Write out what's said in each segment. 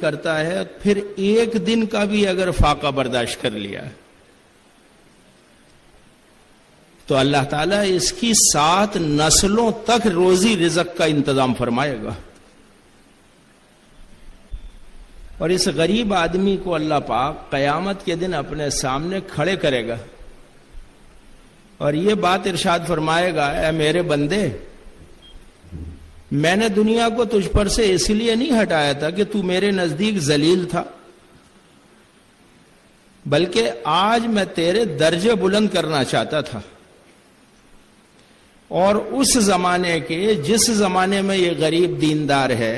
کرتا ہے پھر ایک دن کا بھی اگر فاقہ برداشت کر لیا تو اللہ تعالیٰ اس کی 7 نسلوں تک روزی رزق کا انتظام فرمائے گا. اور اس غریب آدمی کو اللہ پاک قیامت کے دن اپنے سامنے کھڑے کرے گا اور یہ بات ارشاد فرمائے گا، اے میرے بندے، میں نے دنیا کو تجھ پر سے اس لیے نہیں ہٹایا تھا کہ تو میرے نزدیک ذلیل تھا، بلکہ آج میں تیرے درجے بلند کرنا چاہتا تھا. اور اس زمانے کے جس زمانے میں یہ غریب دیندار ہے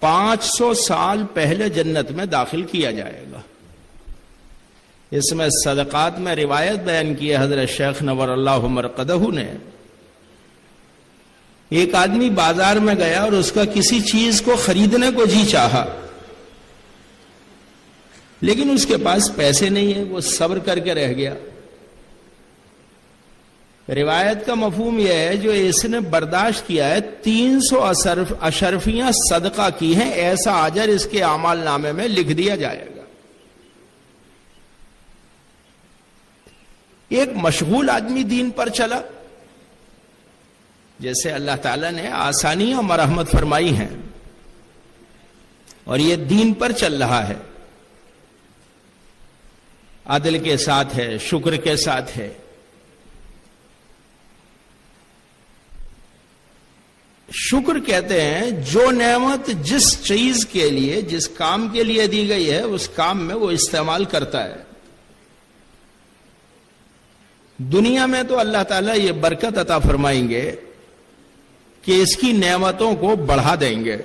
500 سال پہلے جنت میں داخل کیا جائے گا. اس میں صدقات میں روایت بیان کی ہے حضرت شیخ نور اللہ مرقدہ نے. ایک آدمی بازار میں گیا اور اس کا کسی چیز کو خریدنے کو جی چاہا، لیکن اس کے پاس پیسے نہیں ہیں، وہ صبر کر کے رہ گیا. روایت کا مفہوم یہ ہے جو اس نے برداشت کیا ہے 300 اشرفیاں صدقہ کی ہیں، ایسا اجر اس کے اعمال نامے میں لکھ دیا جائے گا. ایک مشغول آدمی دین پر چلا، جیسے اللہ تعالیٰ نے آسانیاں مرحمت فرمائی ہیں اور یہ دین پر چل رہا ہے، عدل کے ساتھ ہے، شکر کے ساتھ ہے. شکر کہتے ہیں جو نعمت جس چیز کے لیے، جس کام کے لیے دی گئی ہے اس کام میں وہ استعمال کرتا ہے. دنیا میں تو اللہ تعالیٰ یہ برکت عطا فرمائیں گے کہ اس کی نعمتوں کو بڑھا دیں گے.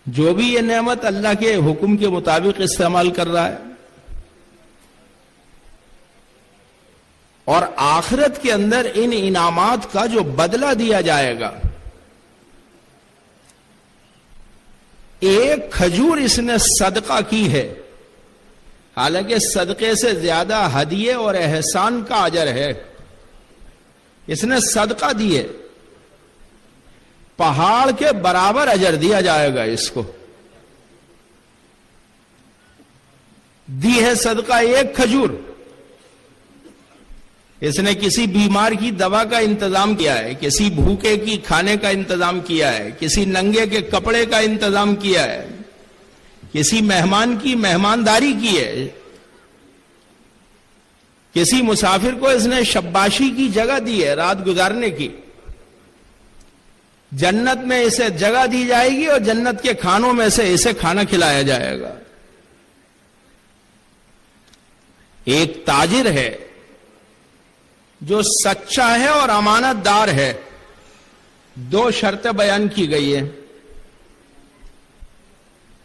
جو بھی یہ نعمت اللہ کے حکم کے مطابق استعمال کر رہا ہے، اور آخرت کے اندر ان انعامات کا جو بدلہ دیا جائے گا، ایک کھجور اس نے صدقہ کی ہے، حالانکہ صدقے سے زیادہ ہدیے اور احسان کا اجر ہے، اس نے صدقہ دیے، پہاڑ کے برابر اجر دیا جائے گا. اس کو دی ہے صدقہ ایک کھجور، اس نے کسی بیمار کی دوا کا انتظام کیا ہے، کسی بھوکے کی کھانے کا انتظام کیا ہے، کسی ننگے کے کپڑے کا انتظام کیا ہے، کسی مہمان کی مہمانداری کی ہے، کسی مسافر کو اس نے شباشی کی جگہ دی ہے رات گزارنے کی. جنت میں اسے جگہ دی جائے گی اور جنت کے کھانوں میں سے اسے کھانا کھلایا جائے گا. ایک تاجر ہے جو سچا ہے اور امانت دار ہے، 2 شرطیں بیان کی گئی ہیں.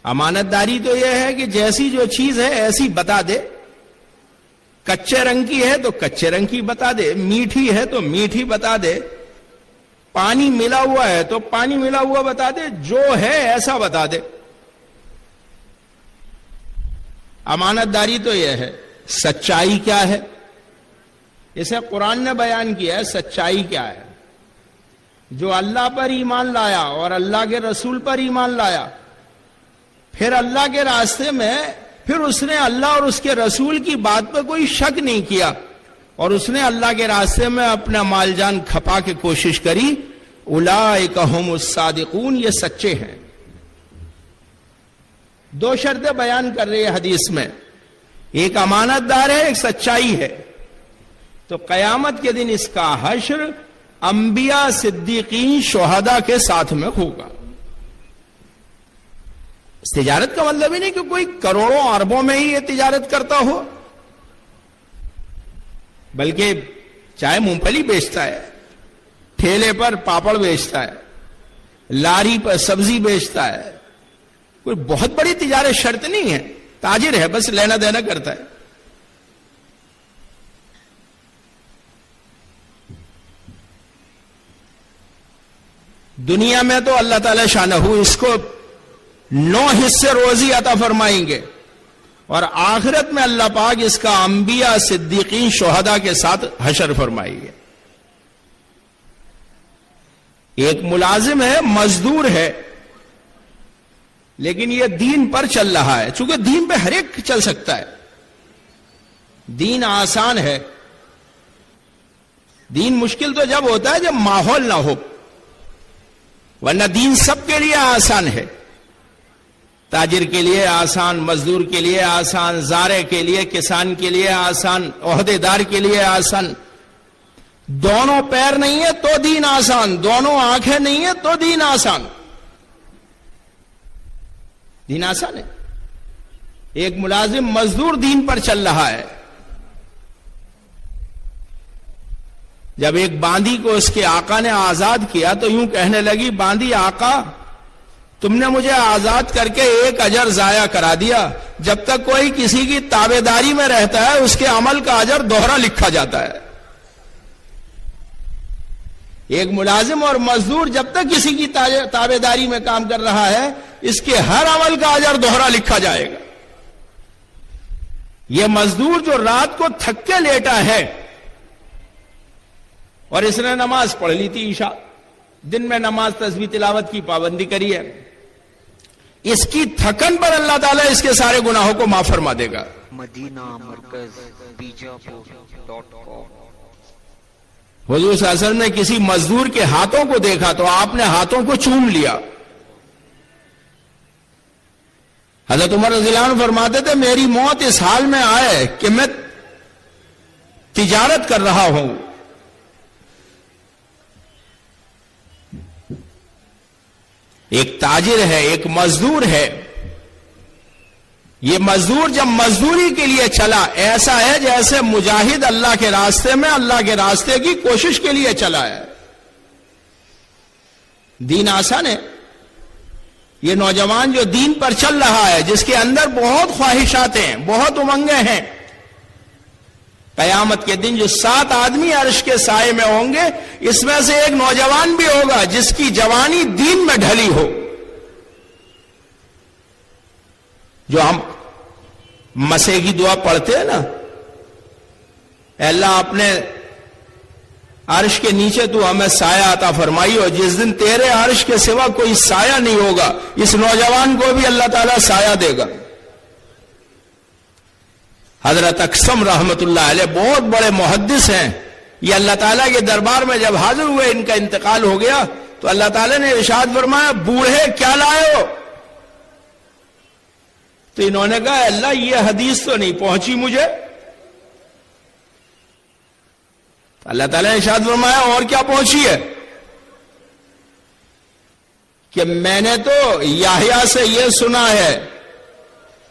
امانت داری تو یہ ہے کہ جیسی جو چیز ہے ایسی بتا دے، کچے رنگ کی ہے تو کچے رنگ کی بتا دے، میٹھی ہے تو میٹھی بتا دے، پانی ملا ہوا ہے تو پانی ملا ہوا بتا دے، جو ہے ایسا بتا دے. امانت داری تو یہ ہے. سچائی کیا ہے؟ اسے قرآن نے بیان کیا ہے. سچائی کیا ہے؟ جو اللہ پر ایمان لایا اور اللہ کے رسول پر ایمان لایا، پھر اللہ کے راستے میں پھر اس نے اللہ اور اس کے رسول کی بات پہ کوئی شک نہیں کیا اور اس نے اللہ کے راستے میں اپنا مال جان کھپا کے کوشش کری، اولئک ھم الصادقون، یہ سچے ہیں. 2 شرطیں بیان کر رہی ہے حدیث میں، ایک امانت دار ہے، ایک سچائی ہے. تو قیامت کے دن اس کا حشر انبیاء، صدیقین، شہداء کے ساتھ میں ہوگا. اس تجارت کا مطلب ہی نہیں کہ کوئی کروڑوں اربوں میں ہی یہ تجارت کرتا ہو، بلکہ چاہے مونگ پھلی بیچتا ہے، ٹھیلے پر پاپڑ بیچتا ہے، لاری پر سبزی بیچتا ہے، کوئی بہت بڑی تجارت شرط نہیں ہے، تاجر ہے، بس لینا دینا کرتا ہے. دنیا میں تو اللہ تعالی شانہ اس کو 9 حصے روزی عطا فرمائیں گے اور آخرت میں اللہ پاک اس کا انبیاء، صدیقین، شہداء کے ساتھ حشر فرمائیں گے. ایک ملازم ہے، مزدور ہے، لیکن یہ دین پر چل رہا ہے. چونکہ دین پہ ہر ایک چل سکتا ہے. دین آسان ہے. دین مشکل تو جب ہوتا ہے جب ماحول نہ ہو، ورنہ دین سب کے لیے آسان ہے. تاجر کے لیے آسان، مزدور کے لیے آسان، زارع کے لیے، کسان کے لیے آسان، عہدے دار کے لیے آسان. دونوں پیر نہیں ہے تو دین آسان، دونوں آنکھیں نہیں ہے تو دین آسان. دین آسان ہے. ایک ملازم مزدور دین پر چل رہا ہے. جب ایک باندی کو اس کے آقا نے آزاد کیا تو یوں کہنے لگی، باندی آقا تم نے مجھے آزاد کر کے ایک اجر ضائع کرا دیا. جب تک کوئی کسی کی تابع داری میں رہتا ہے اس کے عمل کا اجر دوہرا لکھا جاتا ہے. ایک ملازم اور مزدور جب تک کسی کی تابع داری میں کام کر رہا ہے اس کے ہر عمل کا اجر دوہرا لکھا جائے گا. یہ مزدور جو رات کو تھک کے لیٹا ہے اور اس نے نماز پڑھ لی تھی عشاء، دن میں نماز تسبیح تلاوت کی پابندی کری ہے، اس کی تھکن پر اللہ تعالیٰ اس کے سارے گناہوں کو معاف فرما دے گا. مدینہ مرکز بیجاپور.com. حضور صلی اللہ علیہ وسلم نے کسی مزدور کے ہاتھوں کو دیکھا تو آپ نے ہاتھوں کو چوم لیا. حضرت عمر رضی اللہ عنہ فرماتے تھے میری موت اس حال میں آئے کہ میں تجارت کر رہا ہوں. ایک تاجر ہے، ایک مزدور ہے. یہ مزدور جب مزدوری کے لیے چلا ایسا ہے جیسے مجاہد اللہ کے راستے میں اللہ کے راستے کی کوشش کے لیے چلا ہے. دین آسان ہے. یہ نوجوان جو دین پر چل رہا ہے، جس کے اندر بہت خواہشات ہیں، بہت امنگیں ہیں، قیامت کے دن جو 7 آدمی عرش کے سائے میں ہوں گے اس میں سے ایک نوجوان بھی ہوگا جس کی جوانی دین میں ڈھلی ہو. جو ہم مسے کی دعا پڑھتے ہیں نا، اے اللہ اپنے عرش کے نیچے تو ہمیں سایہ عطا فرمائی، اور جس دن تیرے عرش کے سوا کوئی سایہ نہیں ہوگا اس نوجوان کو بھی اللہ تعالیٰ سایہ دے گا. حضرت اقسم رحمت اللہ علیہ بہت بڑے محدث ہیں. یہ اللہ تعالیٰ کے دربار میں جب حاضر ہوئے ان کا انتقال ہو گیا تو اللہ تعالیٰ نے ارشاد فرمایا بوڑھے کیا لائے ہو؟ تو انہوں نے کہا اللہ یہ حدیث تو نہیں پہنچی مجھے. اللہ تعالیٰ نے ارشاد فرمایا اور کیا پہنچی ہے؟ کہ میں نے تو یحییٰ سے یہ سنا ہے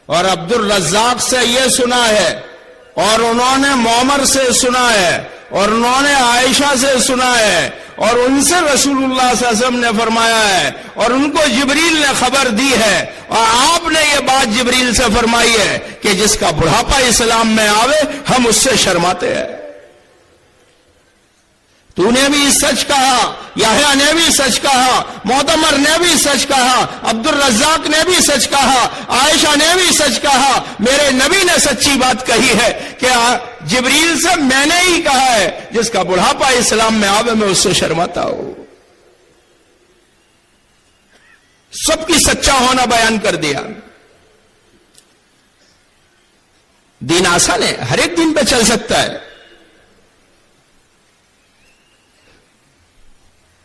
اور عبد الرزاق سے یہ سنا ہے اور انہوں نے معمر سے سنا ہے اور انہوں نے عائشہ سے سنا ہے اور ان سے رسول اللہ صلی اللہ علیہ وسلم نے فرمایا ہے اور ان کو جبریل نے خبر دی ہے اور آپ نے یہ بات جبریل سے فرمائی ہے کہ جس کا بڑھاپا اسلام میں آوے ہم اس سے شرماتے ہیں. تو نے بھی سچ کہا، یحییٰ نے بھی سچ کہا، معتمر نے بھی سچ کہا، عبد الرزاق نے بھی سچ کہا، عائشہ نے بھی سچ کہا، میرے نبی نے سچی بات کہی ہے کہ جبریل سے میں نے ہی کہا ہے جس کا بڑھاپا اسلام میں آوے میں اس سے شرماتا ہوں. سب کی سچا ہونا بیان کر دیا. دین آسان ہے، ہر ایک دین پہ چل سکتا ہے.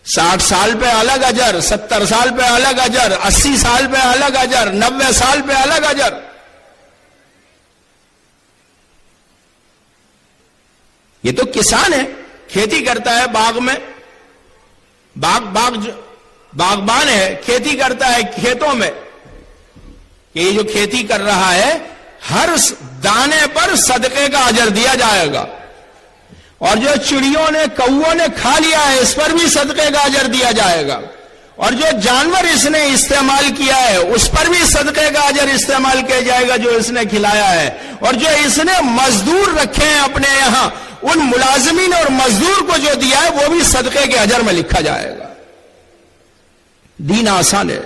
60 سال پہ الگ اجر، 70 سال پہ الگ اجر، 80 سال پہ الگ اجر، 90 سال پہ الگ اجر. یہ تو کسان ہے، کھیتی کرتا ہے باغ میں، باغبان ہے، کھیتی کرتا ہے کھیتوں میں. کہ یہ جو کھیتی کر رہا ہے ہر دانے پر صدقے کا اجر دیا جائے گا، اور جو چڑیوں نے کووں نے کھا لیا ہے اس پر بھی صدقے کا اجر دیا جائے گا، اور جو جانور اس نے استعمال کیا ہے اس پر بھی صدقے کا اجر استعمال کیا جائے گا جو اس نے کھلایا ہے، اور جو اس نے مزدور رکھے ہیں اپنے یہاں ان ملازمین اور مزدور کو جو دیا ہے وہ بھی صدقے کے اجر میں لکھا جائے گا. دین آسان ہے.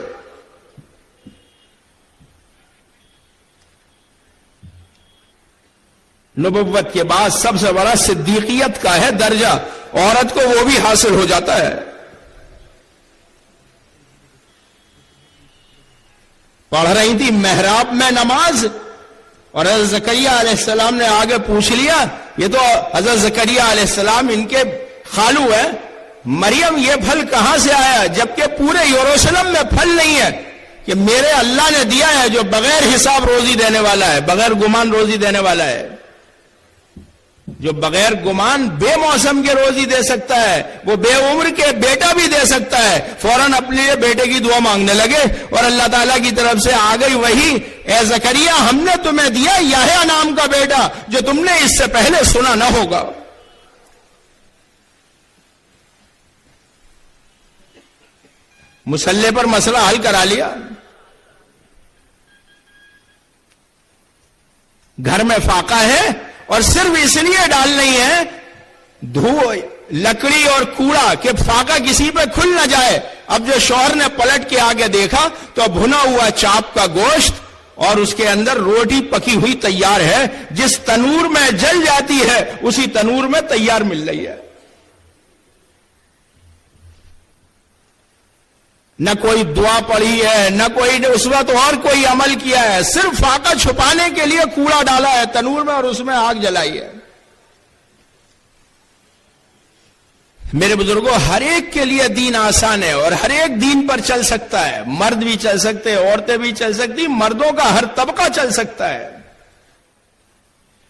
نبوت کے بعد سب سے بڑا صدیقیت کا ہے درجہ، عورت کو وہ بھی حاصل ہو جاتا ہے. پڑھ رہی تھی محراب میں نماز، اور حضرت زکریا علیہ السلام نے آگے پوچھ لیا، یہ تو حضرت زکریا علیہ السلام ان کے خالو ہے، مریم یہ پھل کہاں سے آیا، جبکہ پورے یروشلم میں پھل نہیں ہے، کہ میرے اللہ نے دیا ہے جو بغیر حساب روزی دینے والا ہے، بغیر گمان روزی دینے والا ہے، جو بغیر گمان بے موسم کے روزی دے سکتا ہے، وہ بے عمر کے بیٹا بھی دے سکتا ہے۔ فوراً اپنے لیے بیٹے کی دعا مانگنے لگے، اور اللہ تعالیٰ کی طرف سے آ گئی وہی، اے زکریا ہم نے تمہیں دیا یحییٰ نام کا بیٹا جو تم نے اس سے پہلے سنا نہ ہوگا۔ مسلح پر مسئلہ حل کرا لیا۔ گھر میں فاقہ ہے، اور صرف اس لیے ڈال نہیں ہے لکڑی اور کوڑا کہ فاقہ کسی پہ کھل نہ جائے۔ اب جو شوہر نے پلٹ کے آگے دیکھا تو بھنا ہوا چاپ کا گوشت اور اس کے اندر روٹی پکی ہوئی تیار ہے، جس تنور میں جل جاتی ہے اسی تنور میں تیار مل رہی ہے۔ نہ کوئی دعا پڑھی ہے، نہ کوئی اس وقت اور کوئی عمل کیا ہے، صرف فاقہ چھپانے کے لیے کوڑا ڈالا ہے تنور میں اور اس میں آگ جلائی ہے۔ میرے بزرگوں، ہر ایک کے لیے دین آسان ہے اور ہر ایک دین پر چل سکتا ہے، مرد بھی چل سکتے، عورتیں بھی چل سکتی، مردوں کا ہر طبقہ چل سکتا ہے۔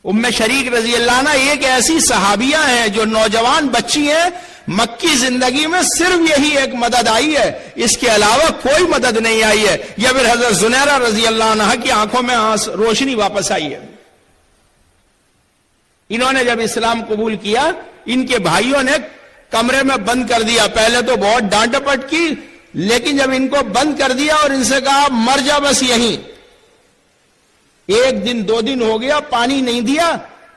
ام شریک رضی اللہ عنہ ایک ایسی صحابیہ ہیں جو نوجوان بچی ہیں، مکی زندگی میں صرف یہی ایک مدد آئی ہے، اس کے علاوہ کوئی مدد نہیں آئی ہے۔ یا پھر حضرت زنیرہ رضی اللہ عنہ کی آنکھوں میں روشنی واپس آئی ہے۔ انہوں نے جب اسلام قبول کیا، ان کے بھائیوں نے کمرے میں بند کر دیا، پہلے تو بہت ڈانٹ ڈپٹ کی، لیکن جب ان کو بند کر دیا اور ان سے کہا مر جا بس یہیں، ایک دن دو دن ہو گیا پانی نہیں دیا،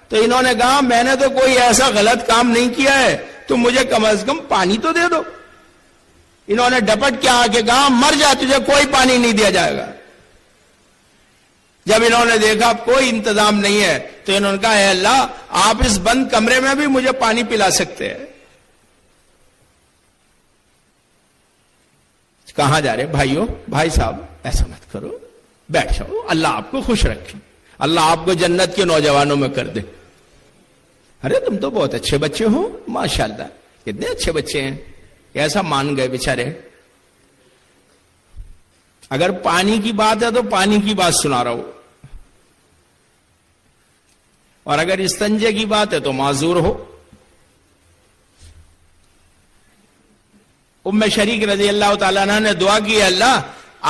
تو انہوں نے کہا میں نے تو کوئی ایسا غلط کام نہیں کیا ہے، تو مجھے کم از کم پانی تو دے دو۔ انہوں نے ڈپٹ کے آ کے کہا مر جا، تجھے کوئی پانی نہیں دیا جائے گا۔ جب انہوں نے دیکھا کوئی انتظام نہیں ہے تو انہوں نے کہا اے اللہ، آپ اس بند کمرے میں بھی مجھے پانی پلا سکتے ہیں۔ کہاں جا رہے بھائیوں؟ بھائی صاحب ایسا مت کرو، بیٹھ جاؤ، اللہ آپ کو خوش رکھے، اللہ آپ کو جنت کے نوجوانوں میں کر دے۔ ارے تم تو بہت اچھے بچے ہو، ماشاءاللہ، کتنے اچھے بچے ہیں، ایسا مان گئے بیچارے۔ اگر پانی کی بات ہے تو پانی کی بات سنا رہا ہوں، اور اگر استنجے کی بات ہے تو معذور ہو۔ ام شریک رضی اللہ تعالیٰ عنہ نے دعا کی، اللہ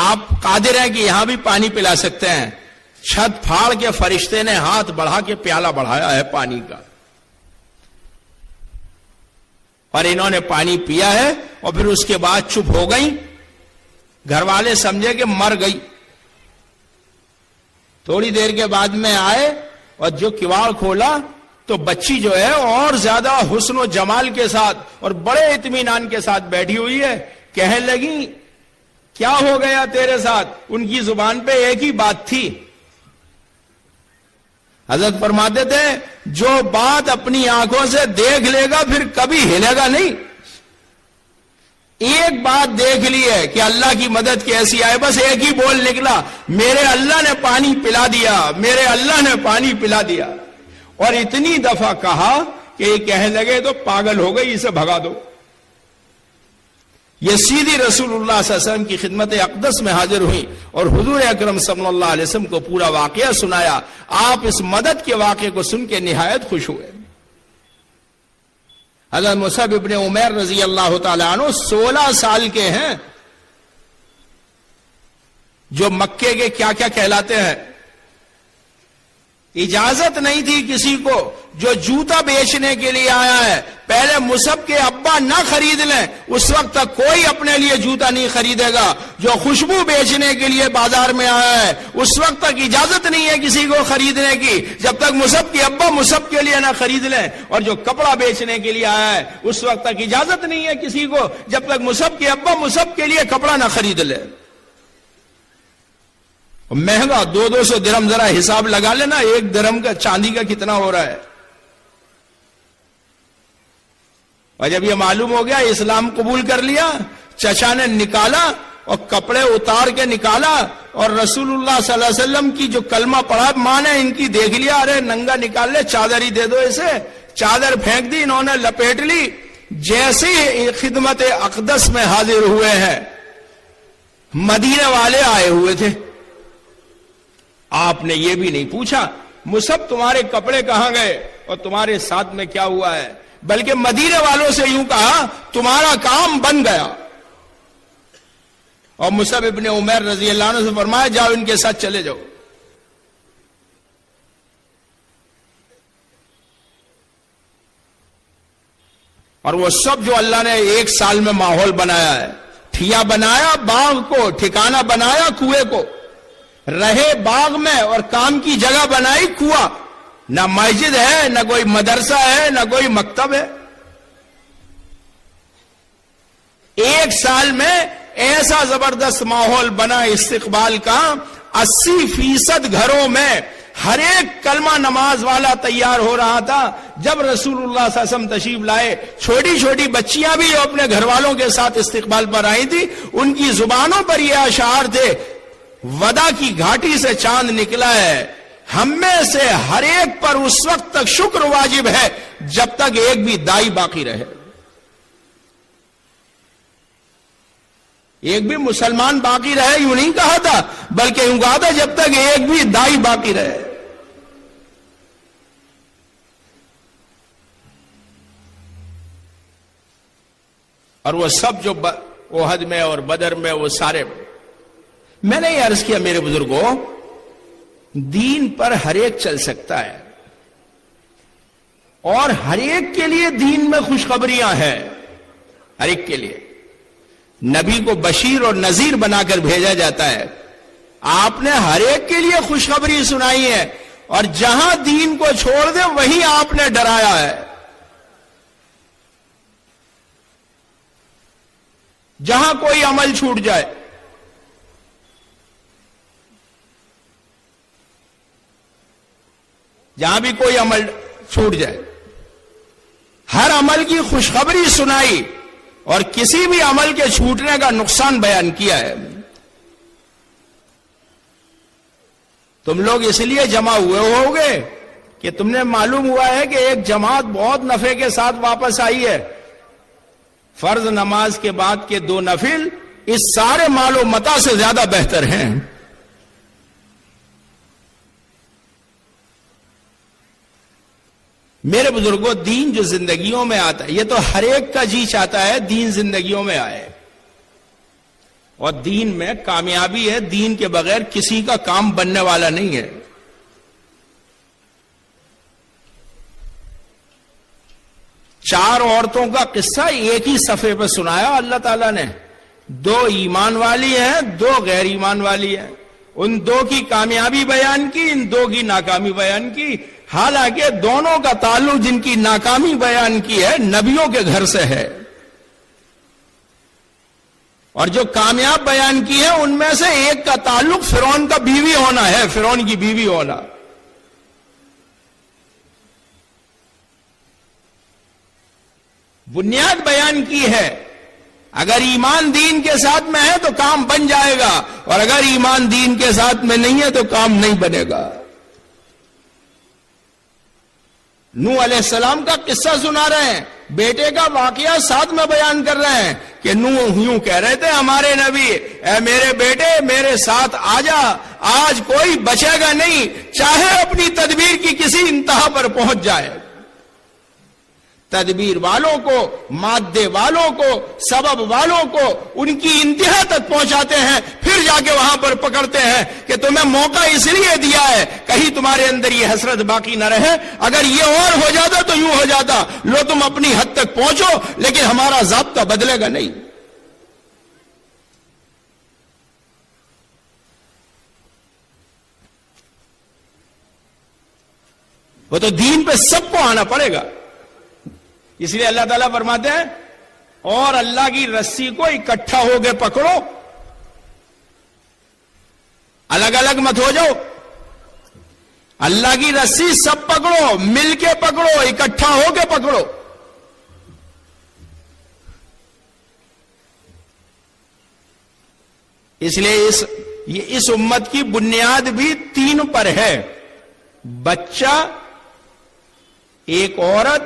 آپ قادر ہیں کہ یہاں بھی پانی پلا سکتے ہیں۔ چھت پھاڑ کے فرشتے نے ہاتھ بڑھا کے پیالہ بڑھایا ہے پانی کا، اور انہوں نے پانی پیا ہے، اور پھر اس کے بعد چپ ہو گئی۔ گھر والے سمجھے کہ مر گئی۔ تھوڑی دیر کے بعد میں آئے اور جو کواڑ کھولا تو بچی جو ہے اور زیادہ حسن و جمال کے ساتھ اور بڑے اطمینان کے ساتھ بیٹھی ہوئی ہے۔ کہنے لگی کیا ہو گیا تیرے ساتھ؟ ان کی زبان پہ ایک ہی بات تھی۔ حضرت فرماتے تھے جو بات اپنی آنکھوں سے دیکھ لے گا پھر کبھی ہلے گا نہیں۔ ایک بات دیکھ لی ہے کہ اللہ کی مدد کیسی آئے، بس ایک ہی بول نکلا، میرے اللہ نے پانی پلا دیا، میرے اللہ نے پانی پلا دیا۔ اور اتنی دفعہ کہا کہ یہ کہنے لگے تو پاگل ہو گئی، اسے بھگا دو۔ یہ سیدھی رسول اللہ صلی اللہ علیہ وسلم کی خدمت اقدس میں حاضر ہوئی اور حضور اکرم صلی اللہ علیہ وسلم کو پورا واقعہ سنایا۔ آپ اس مدد کے واقعے کو سن کے نہایت خوش ہوئے۔ حضرت مصعب ابن عمیر رضی اللہ تعالیٰ عنہ 16 سال کے ہیں، جو مکے کے کیا کیا کہلاتے ہیں۔ اجازت نہیں تھی کسی کو، جو جوتا بیچنے کے لیے آیا ہے پہلے مصعب کے ابا نہ خرید لیں، اس وقت تک کوئی اپنے لیے جوتا نہیں خریدے گا۔ جو خوشبو بیچنے کے لیے بازار میں آیا ہے اس وقت تک اجازت نہیں ہے کسی کو خریدنے کی جب تک مصعب کے ابا مصعب کے لیے نہ خرید لیں، اور جو کپڑا بیچنے کے لیے آیا ہے اس وقت تک اجازت نہیں ہے کسی کو جب تک مصعب کے ابا مصعب کے لیے کپڑا نہ خرید لے۔ مہنگا 200 درہم، ذرا حساب لگا لینا ایک درہم کا چاندی کا کتنا ہو رہا ہے۔ اور جب یہ معلوم ہو گیا اسلام قبول کر لیا، چچا نے نکالا اور کپڑے اتار کے نکالا اور رسول اللہ صلی اللہ علیہ وسلم کی جو کلمہ پڑھا، ماں نے ان کی دیکھ لیا، ارے ننگا نکال لے، چادر ہی دے دو اسے، چادر پھینک دی، انہوں نے لپیٹ لی، جیسے ہی خدمت اقدس میں حاضر ہوئے ہیں، مدینے والے آئے ہوئے تھے، آپ نے یہ بھی نہیں پوچھا مصعب تمہارے کپڑے کہاں گئے اور تمہارے ساتھ میں کیا ہوا ہے، بلکہ مدینے والوں سے یوں کہا تمہارا کام بن گیا، اور مصعب ابن عمیر رضی اللہ عنہ سے فرمایا جاؤ ان کے ساتھ چلے جاؤ۔ اور وہ سب جو اللہ نے ایک سال میں ماحول بنایا ہے، ٹھیا بنایا باغ کو، ٹھکانہ بنایا کنویں کو، رہے باغ میں اور کام کی جگہ بنائی کنواں، نہ مسجد ہے، نہ کوئی مدرسہ ہے، نہ کوئی مکتب ہے، ایک سال میں ایسا زبردست ماحول بنا استقبال کا، 80% گھروں میں ہر ایک کلمہ نماز والا تیار ہو رہا تھا۔ جب رسول اللہ صلی اللہ علیہ وسلم تشریف لائے، چھوٹی چھوٹی بچیاں بھی اپنے گھر والوں کے ساتھ استقبال پر آئی تھی، ان کی زبانوں پر یہ اشعار تھے، ودا کی گھاٹی سے چاند نکلا ہے، ہم میں سے ہر ایک پر اس وقت تک شکر واجب ہے جب تک ایک بھی دائی باقی رہے، ایک بھی مسلمان باقی رہے، یوں نہیں کہا تھا بلکہ یوں کہا تھا جب تک ایک بھی دائی باقی رہے۔ اور وہ سب جو احد میں اور بدر میں وہ سارے، میں نے یہ عرض کیا میرے بزرگوں، دین پر ہر ایک چل سکتا ہے، اور ہر ایک کے لیے دین میں خوشخبریاں ہیں، ہر ایک کے لیے نبی کو بشیر اور نذیر بنا کر بھیجا جاتا ہے، آپ نے ہر ایک کے لیے خوشخبری سنائی ہے، اور جہاں دین کو چھوڑ دے وہیں آپ نے ڈرایا ہے، جہاں کوئی عمل چھوٹ جائے، جہاں بھی کوئی عمل چھوٹ جائے، ہر عمل کی خوشخبری سنائی اور کسی بھی عمل کے چھوٹنے کا نقصان بیان کیا ہے۔ تم لوگ اس لیے جمع ہوئے ہوگے کہ تم نے معلوم ہوا ہے کہ ایک جماعت بہت نفع کے ساتھ واپس آئی ہے، فرض نماز کے بعد کے 2 نفل اس سارے مال و متاع سے زیادہ بہتر ہیں۔ میرے بزرگوں، دین جو زندگیوں میں آتا ہے، یہ تو ہر ایک کا جی چاہتا ہے دین زندگیوں میں آئے، اور دین میں کامیابی ہے، دین کے بغیر کسی کا کام بننے والا نہیں ہے۔ چار عورتوں کا قصہ ایک ہی صفحے پہ سنایا اللہ تعالیٰ نے، 2 ایمان والی ہیں، 2 غیر ایمان والی ہیں، ان 2 کی کامیابی بیان کی، ان 2 کی ناکامی بیان کی، حالانکہ دونوں کا تعلق، جن کی ناکامی بیان کی ہے، نبیوں کے گھر سے ہے، اور جو کامیاب بیان کی ہے ان میں سے ایک کا تعلق فرعون کا بیوی ہونا ہے، فرعون کی بیوی ہونا۔ بنیاد بیان کی ہے، اگر ایمان دین کے ساتھ میں ہے تو کام بن جائے گا، اور اگر ایمان دین کے ساتھ میں نہیں ہے تو کام نہیں بنے گا۔ نوح علیہ السلام کا قصہ سنا رہے ہیں، بیٹے کا واقعہ ساتھ میں بیان کر رہے ہیں کہ نوح یوں کہہ رہے تھے ہمارے نبی، اے میرے بیٹے میرے ساتھ آ جا، آج کوئی بچے گا نہیں، چاہے اپنی تدبیر کی کسی انتہا پر پہنچ جائے۔ تدبیر والوں کو، مادے والوں کو، سبب والوں کو ان کی انتہا تک پہنچاتے ہیں، پھر جا کے وہاں پر پکڑتے ہیں کہ تمہیں موقع اس لیے دیا ہے کہیں تمہارے اندر یہ حسرت باقی نہ رہے، اگر یہ اور ہو جاتا تو یوں ہو جاتا، لو تم اپنی حد تک پہنچو لیکن ہمارا ضابطہ بدلے گا نہیں۔ وہ تو دین پہ سب کو آنا پڑے گا، اس لیے اللہ تعالیٰ فرماتے ہیں اور اللہ کی رسی کو اکٹھا ہو کے پکڑو، الگ الگ مت ہو جاؤ، اللہ کی رسی سب پکڑو، مل کے پکڑو، اکٹھا ہو کے پکڑو۔ اس لیے اس یہ اس امت کی بنیاد بھی 3 پر ہے: بچہ، ایک عورت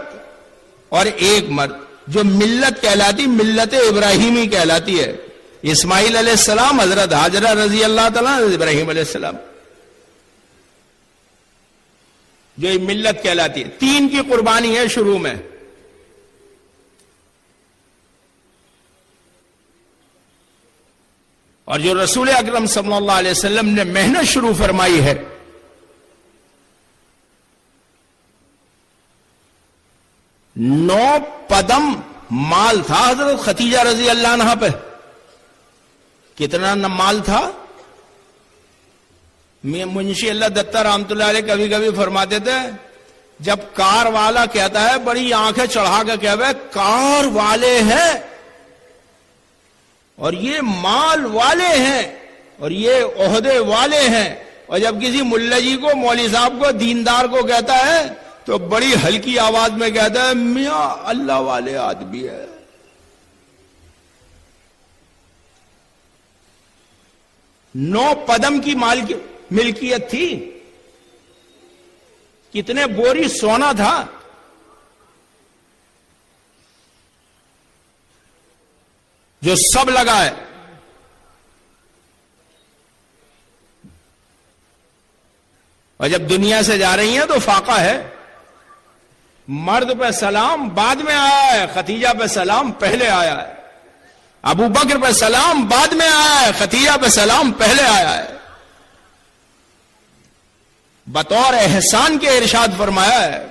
اور ایک مرد، جو ملت کہلاتی، ملت ابراہیمی کہلاتی ہے۔ اسماعیل علیہ السلام، حضرت ہاجرہ رضی اللہ تعالیٰ، حضرت ابراہیم علیہ السلام، جو یہ ملت کہلاتی ہے۔ 3 کی قربانی ہے شروع میں۔ اور جو رسول اکرم صلی اللہ علیہ وسلم نے محنت شروع فرمائی ہے، 9 قدم مال تھا حضرت ختیجہ رضی اللہ عنہا پہ۔ کتنا مال تھا؟ منشی اللہ دتہ رحمت اللہ علیہ کبھی کبھی فرماتے تھے، جب کار والا کہتا ہے، بڑی آنکھیں چڑھا کے کہتا ہے کار والے ہیں اور یہ مال والے ہیں اور یہ عہدے والے ہیں، اور جب کسی ملا جی کو، مولوی صاحب کو، دیندار کو کہتا ہے تو بڑی ہلکی آواز میں کہتا ہے میاں اللہ والے آدمی ہے۔ 9 قدم کی مال کی ملکیت تھی۔ کتنے بوری سونا تھا؟ جو سب لگا ہے۔ اور جب دنیا سے جا رہی ہیں تو فاقہ ہے۔ مرد پہ سلام بعد میں آیا ہے، ختیجہ پہ سلام پہلے آیا ہے۔ ابو بکر پہ سلام بعد میں آیا ہے، ختیجہ پہ سلام پہلے آیا ہے۔ بطور احسان کے ارشاد فرمایا ہے۔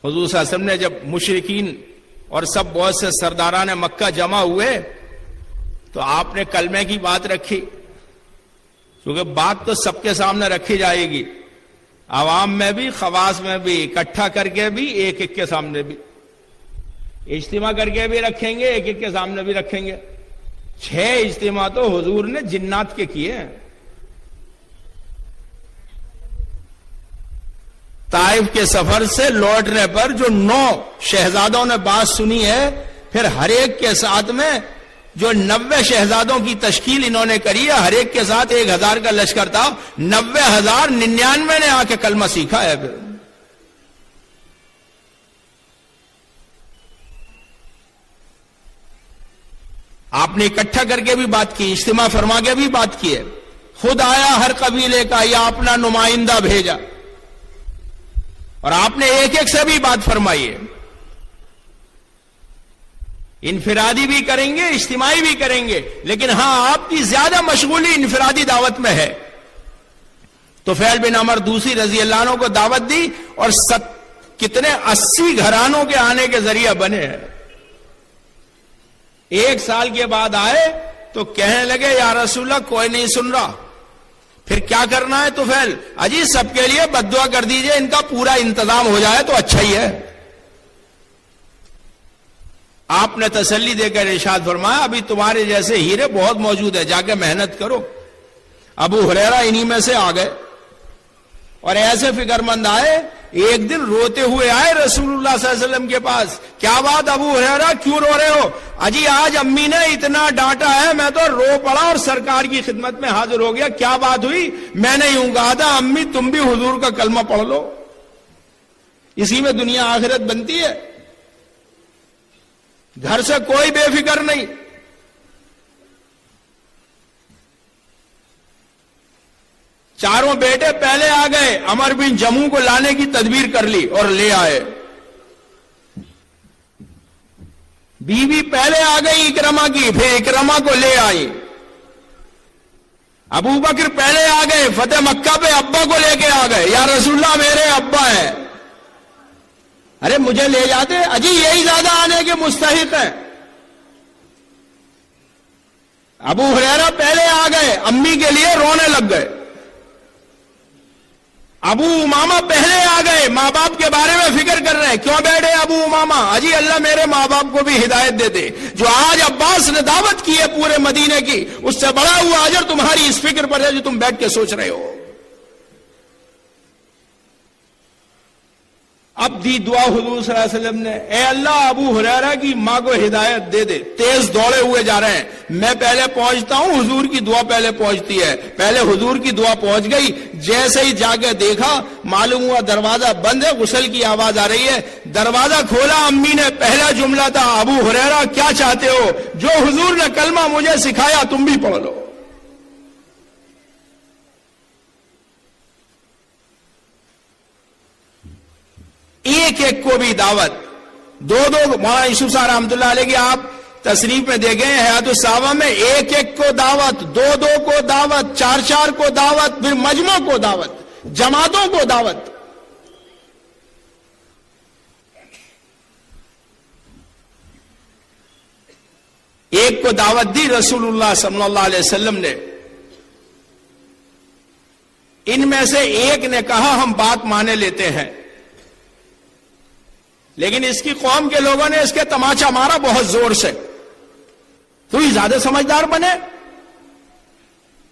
حضور صلی اللہ علیہ وسلم نے جب مشرکین اور سب بہت سے سرداران مکہ جمع ہوئے تو آپ نے کلمے کی بات رکھی، کیونکہ بات تو سب کے سامنے رکھی جائے گی، عوام میں بھی، خواص میں بھی، اکٹھا کر کے بھی، ایک ایک کے سامنے بھی، اجتماع کر کے بھی رکھیں گے، ایک ایک کے سامنے بھی رکھیں گے۔ 6 اجتماع تو حضور نے جنات کے کیے ہیں۔ طائف کے سفر سے لوٹنے پر جو 9 شہزادوں نے بات سنی ہے، پھر ہر ایک کے ساتھ میں جو 90 شہزادوں کی تشکیل انہوں نے کری ہے، ہر ایک کے ساتھ 1000 کا لشکر تھا، 90,099 نے آ کے کلمہ سیکھا ہے۔ پھر آپ نے اکٹھا کر کے بھی بات کی، اجتماع فرما کے بھی بات کی ہے۔ خود آیا ہر قبیلے کا یا اپنا نمائندہ بھیجا، اور آپ نے ایک ایک سے بھی بات فرمائی ہے۔ انفرادی بھی کریں گے، اجتماعی بھی کریں گے، لیکن ہاں آپ کی زیادہ مشغولی انفرادی دعوت میں ہے۔ تو طفیل بن عمر دوسری رضی اللہ عنہ کو دعوت دی، اور کتنے 80 گھرانوں کے آنے کے ذریعہ بنے ہیں۔ 1 سال کے بعد آئے تو کہنے لگے یا رسول اللہ کوئی نہیں سن رہا، پھر کیا کرنا ہے طفیل؟ اجی سب کے لیے بد دعا کر دیجئے، ان کا پورا انتظام ہو جائے تو اچھا ہی ہے۔ آپ نے تسلی دے کر ارشاد فرمایا ابھی تمہارے جیسے ہیرے بہت موجود ہے، جا کے محنت کرو۔ ابو ہریرہ انہی میں سے آ گئے، اور ایسے فکر مند آئے، ایک دن روتے ہوئے آئے رسول اللہ صلی اللہ علیہ وسلم کے پاس۔ کیا بات ابو ہریرہ کیوں رو رہے ہو؟ اجی آج امی نے اتنا ڈانٹا ہے، میں تو رو پڑا اور سرکار کی خدمت میں حاضر ہو گیا۔ کیا بات ہوئی؟ میں نے یوں کہا تھا امی تم بھی حضور کا کلمہ پڑھ لو، اسی میں دنیا آخرت بنتی ہے۔ گھر سے کوئی بے فکر نہیں۔ چاروں بیٹے پہلے آ گئے، عمر بن جموں کو لانے کی تدبیر کر لی اور لے آئے۔ بیوی پہلے آ گئی اکرمہ کی، پھر اکرمہ کو لے آئی۔ ابو بکر پہلے آ گئے، فتح مکہ پہ ابا کو لے کے آ گئے، یا رسول اللہ میرے ابا ہیں۔ ارے مجھے لے جاتے، اجی یہی زیادہ آنے کے مستحق ہیں۔ ابو ہریرہ پہلے آ گئے، امی کے لیے رونے لگ گئے۔ ابو امامہ پہلے آ گئے، ماں باپ کے بارے میں فکر کر رہے ہیں۔ کیوں بیٹھے ابو امامہ؟ اجی اللہ میرے ماں باپ کو بھی ہدایت دے دے۔ جو آج عباس نے دعوت کی ہے پورے مدینے کی، اس سے بڑا ہوا اجر تمہاری اس فکر پر ہے جو تم بیٹھ کے سوچ رہے ہو۔ اب دی دعا حضور صلی اللہ علیہ وسلم نے، اے اللہ ابو ہریرہ کی ماں کو ہدایت دے دے. تیز دوڑے ہوئے جا رہے ہیں، میں پہلے پہنچتا ہوں، حضور کی دعا پہلے پہنچتی ہے. پہلے حضور کی دعا پہنچ گئی، جیسے ہی جا کے دیکھا معلوم ہوا دروازہ بند ہے، غسل کی آواز آ رہی ہے. دروازہ کھولا، امی نے پہلا جملہ تھا، ابو ہریرہ کیا چاہتے ہو؟ جو حضور نے کلمہ مجھے سکھایا تم بھی پڑھ لو. ایک ایک کو بھی دعوت، دو مولانا یوسف صاحب رحمۃ اللہ علیہ کی آپ تصریف میں دے گئے حیات الصحابہ میں، ایک ایک کو دعوت، دو کو دعوت، چار کو دعوت، پھر مجمع کو دعوت، جماعتوں کو دعوت. ایک کو دعوت دی رسول اللہ صلی اللہ علیہ وسلم نے. ان میں سے ایک نے کہا ہم بات مانے لیتے ہیں، لیکن اس کی قوم کے لوگوں نے اس کے تماچا مارا بہت زور سے. تو ہی زیادہ سمجھدار بنے.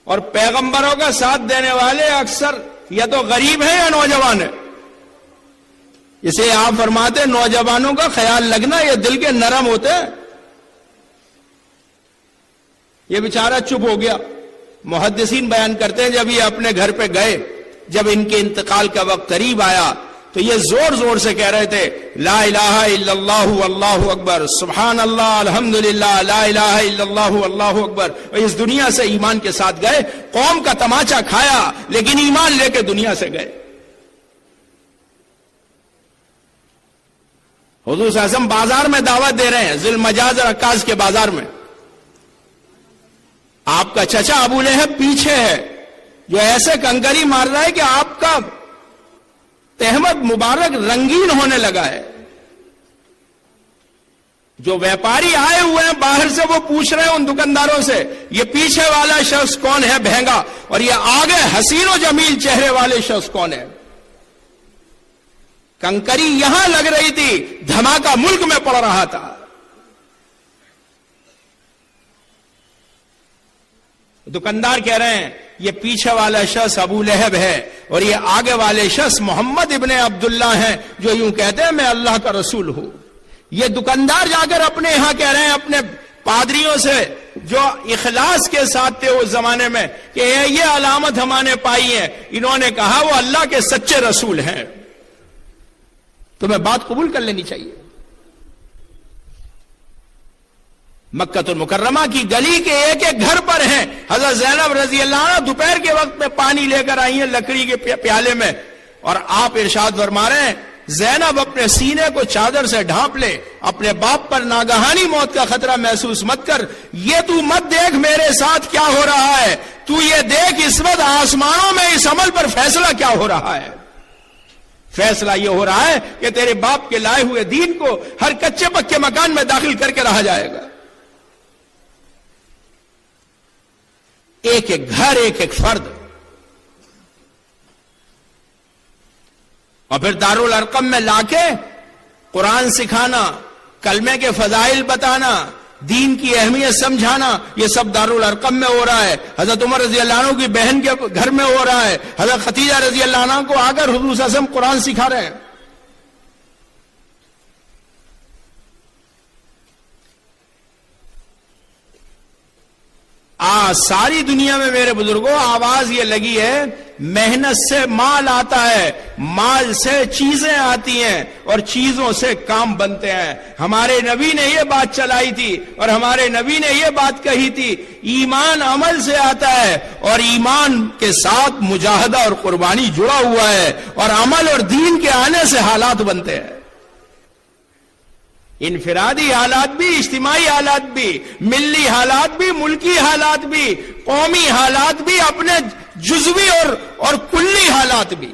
اور پیغمبروں کا ساتھ دینے والے اکثر یا تو غریب ہیں یا نوجوان ہیں. اسے آپ فرماتے نوجوانوں کا خیال لگنا یہ دل کے نرم ہوتے ہیں. یہ بیچارہ چپ ہو گیا. محدثین بیان کرتے ہیں جب یہ اپنے گھر پہ گئے، جب ان کے انتقال کا وقت قریب آیا تو یہ زور زور سے کہہ رہے تھے لا الہ الا اللہ واللہ اکبر، سبحان اللہ، الحمدللہ، لا الہ الا اللہ واللہ اکبر. اور اس دنیا سے ایمان کے ساتھ گئے. قوم کا تماچا کھایا لیکن ایمان لے کے دنیا سے گئے. حضور صلی اللہ علیہ وسلم بازار میں دعوت دے رہے ہیں، ذی المجاز اور عکاظ کے بازار میں. آپ کا چچا ابو لہب پیچھے ہے، جو ایسے کنکری مار رہا ہے کہ آپ کا تہمت مبارک رنگین ہونے لگا ہے. جو ویپاری آئے ہوئے ہیں باہر سے وہ پوچھ رہے ہیں ان دکانداروں سے یہ پیچھے والا شخص کون ہے بہنگا، اور یہ آگے حسین و جمیل چہرے والے شخص کون ہے. کنکری یہاں لگ رہی تھی، دھماکہ ملک میں پڑ رہا تھا. دکاندار کہہ رہے ہیں یہ پیچھے والا شخص ابو لہب ہے اور یہ آگے والے شخص محمد ابن عبداللہ ہیں جو یوں کہتے ہیں میں اللہ کا رسول ہوں. یہ دکاندار جا کر اپنے یہاں کہہ رہے ہیں اپنے پادریوں سے جو اخلاص کے ساتھ تھے اس زمانے میں کہ یہ علامت ہم نے پائی ہے. انہوں نے کہا وہ اللہ کے سچے رسول ہیں. تمہیں بات قبول کر لینی چاہیے. مکہ المکرمہ کی گلی کے ایک ایک گھر پر ہیں. حضرت زینب رضی اللہ عنہ دوپہر کے وقت میں پانی لے کر آئی ہیں لکڑی کے پیالے میں، اور آپ ارشاد فرما رہے ہیں زینب اپنے سینے کو چادر سے ڈھانپ لے، اپنے باپ پر ناگہانی موت کا خطرہ محسوس مت کر. یہ تو مت دیکھ میرے ساتھ کیا ہو رہا ہے، تو یہ دیکھ اس وقت آسمانوں میں اس عمل پر فیصلہ کیا ہو رہا ہے. فیصلہ یہ ہو رہا ہے کہ تیرے باپ کے لائے ہوئے دین کو ہر کچے پکے مکان میں داخل کر کے رہا جائے گا. ایک ایک گھر، ایک ایک فرد. اور پھر دارالارقم میں لا کے قرآن سکھانا، کلمے کے فضائل بتانا، دین کی اہمیت سمجھانا، یہ سب دارالارقم میں ہو رہا ہے. حضرت عمر رضی اللہ عنہ کی بہن کے گھر میں ہو رہا ہے. حضرت ختیجہ رضی اللہ عنہ کو آ کر حضور صلی اللہ علیہ وسلم قرآن سکھا رہے ہیں. ساری دنیا میں میرے بزرگوں آواز یہ لگی ہے محنت سے مال آتا ہے، مال سے چیزیں آتی ہیں اور چیزوں سے کام بنتے ہیں. ہمارے نبی نے یہ بات چلائی تھی اور ہمارے نبی نے یہ بات کہی تھی ایمان عمل سے آتا ہے اور ایمان کے ساتھ مجاہدہ اور قربانی جڑا ہوا ہے، اور عمل اور دین کے آنے سے حالات بنتے ہیں. انفرادی حالات بھی، اجتماعی حالات بھی، ملی حالات بھی، ملکی حالات بھی، قومی حالات بھی، اپنے جزوی اور کلی حالات بھی.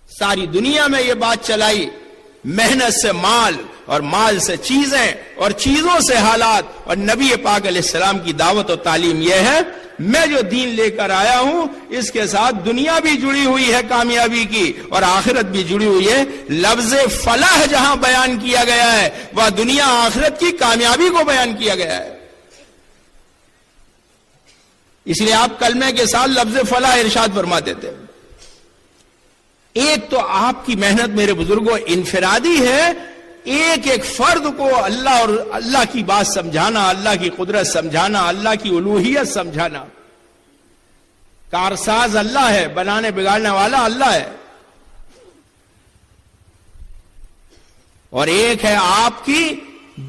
ساری دنیا میں یہ بات چلائی محنت سے مال اور مال سے چیزیں اور چیزوں سے حالات. اور نبی پاک علیہ السلام کی دعوت و تعلیم یہ ہے میں جو دین لے کر آیا ہوں اس کے ساتھ دنیا بھی جڑی ہوئی ہے کامیابی کی اور آخرت بھی جڑی ہوئی ہے. لفظ فلاح جہاں بیان کیا گیا ہے وہ دنیا آخرت کی کامیابی کو بیان کیا گیا ہے. اس لیے آپ کلمے کے ساتھ لفظ فلاح ارشاد فرما دیتے. ایک تو آپ کی محنت میرے بزرگوں انفرادی ہے، ایک ایک فرد کو اللہ اور اللہ کی بات سمجھانا، اللہ کی قدرت سمجھانا، اللہ کی الوہیت سمجھانا۔ کارساز اللہ ہے، بنانے بگاڑنے والا اللہ ہے، اور ایک ہے آپ کی،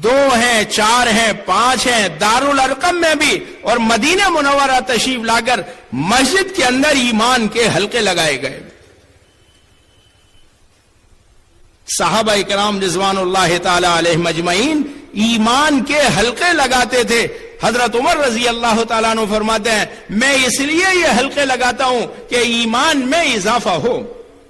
2 ہیں، 4 ہیں، 5 ہیں، دارالارقم میں بھی اور مدینہ منورہ تشریف لا کر مسجد کے اندر ایمان کے حلقے لگائے گئے۔ صحابہ اکرام رضوان اللہ تعالی علیہم اجمعین ایمان کے حلقے لگاتے تھے۔ حضرت عمر رضی اللہ تعالیٰ عنہ فرماتے ہیں میں اس لیے یہ حلقے لگاتا ہوں کہ ایمان میں اضافہ ہو۔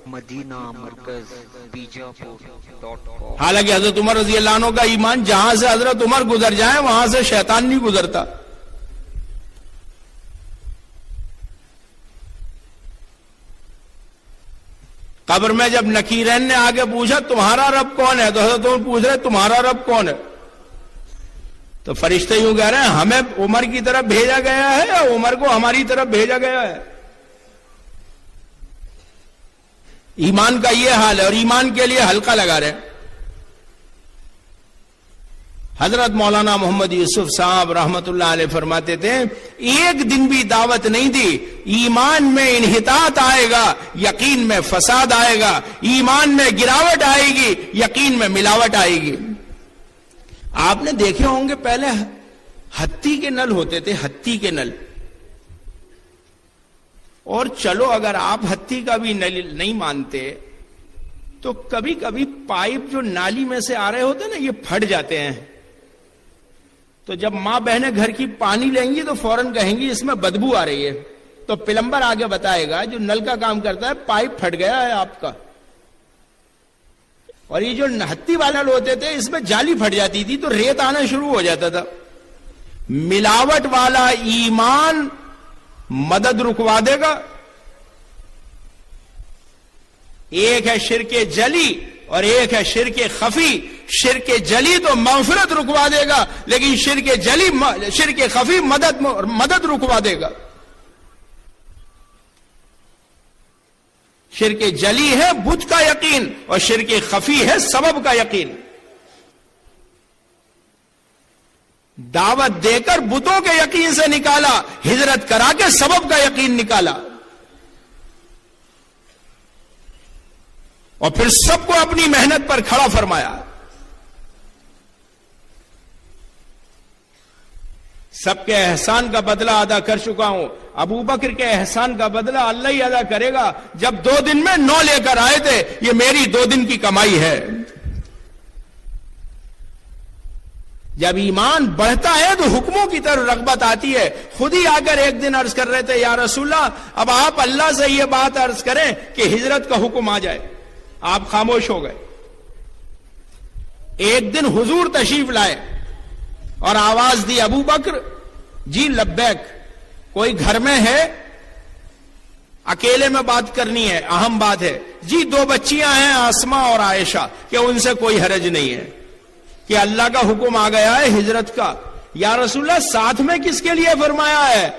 مدینہ مرکز بیجاپور.com۔ حالانکہ حضرت عمر رضی اللہ عنہ کا ایمان جہاں سے حضرت عمر گزر جائیں وہاں سے شیطان نہیں گزرتا۔ قبر میں جب نکیرین نے آگے پوچھا تمہارا رب کون ہے، تو حضرت عمر پوچھ رہے تمہارا رب کون ہے؟ تو فرشتے یوں کہہ رہے ہیں ہمیں عمر کی طرف بھیجا گیا ہے یا عمر کو ہماری طرف بھیجا گیا ہے؟ ایمان کا یہ حال ہے، اور ایمان کے لیے حلقہ لگا رہے ہیں۔ حضرت مولانا محمد یوسف صاحب رحمت اللہ علیہ فرماتے تھے ایک دن بھی دعوت نہیں دی ایمان میں انحطاط آئے گا، یقین میں فساد آئے گا، ایمان میں گراوٹ آئے گی، یقین میں ملاوٹ آئے گی۔ آپ نے دیکھے ہوں گے پہلے ہتھی کے نل ہوتے تھے، ہتھی کے نل، اور چلو اگر آپ ہتھی کا بھی نل نہیں مانتے تو کبھی کبھی پائپ جو نالی میں سے آ رہے ہوتے ہیں نا یہ پھٹ جاتے ہیں، تو جب ماں بہنیں گھر کی پانی لیں گی تو فوراً کہیں گی اس میں بدبو آ رہی ہے، تو پلمبر آگے بتائے گا جو نل کا کام کرتا ہے پائپ پھٹ گیا ہے آپ کا۔ اور یہ جو ہتھی والے ہوتے تھے اس میں جالی پھٹ جاتی تھی تو ریت آنا شروع ہو جاتا تھا۔ ملاوٹ والا ایمان مدد رکوا دے گا۔ ایک ہے شرک جلی اور ایک ہے شرک خفی۔ شرک جلی تو مغفرت رکوا دے گا، لیکن شرک خفی مدد رکوا دے گا۔ شرک جلی ہے بت کا یقین اور شرک خفی ہے سبب کا یقین۔ دعوت دے کر بتوں کے یقین سے نکالا، ہجرت کرا کے سبب کا یقین نکالا، اور پھر سب کو اپنی محنت پر کھڑا فرمایا۔ سب کے احسان کا بدلہ ادا کر چکا ہوں، ابو بکر کے احسان کا بدلہ اللہ ہی ادا کرے گا۔ جب 2 دن میں 9 لے کر آئے تھے، یہ میری 2 دن کی کمائی ہے۔ جب ایمان بڑھتا ہے تو حکموں کی طرف رغبت آتی ہے۔ خود ہی آ کر ایک دن عرض کر رہے تھے یا رسول اللہ اب آپ اللہ سے یہ بات عرض کریں کہ ہجرت کا حکم آ جائے، آپ خاموش ہو گئے۔ ایک دن حضور تشریف لائے اور آواز دی ابو بکر جی لبیک، کوئی گھر میں ہے؟ اکیلے میں بات کرنی ہے، اہم بات ہے۔ جی 2 بچیاں ہیں اسما اور عائشہ، کہ ان سے کوئی حرج نہیں ہے، کہ اللہ کا حکم آ گیا ہے ہجرت کا۔ یا رسول اللہ ساتھ میں کس کے لیے فرمایا ہے؟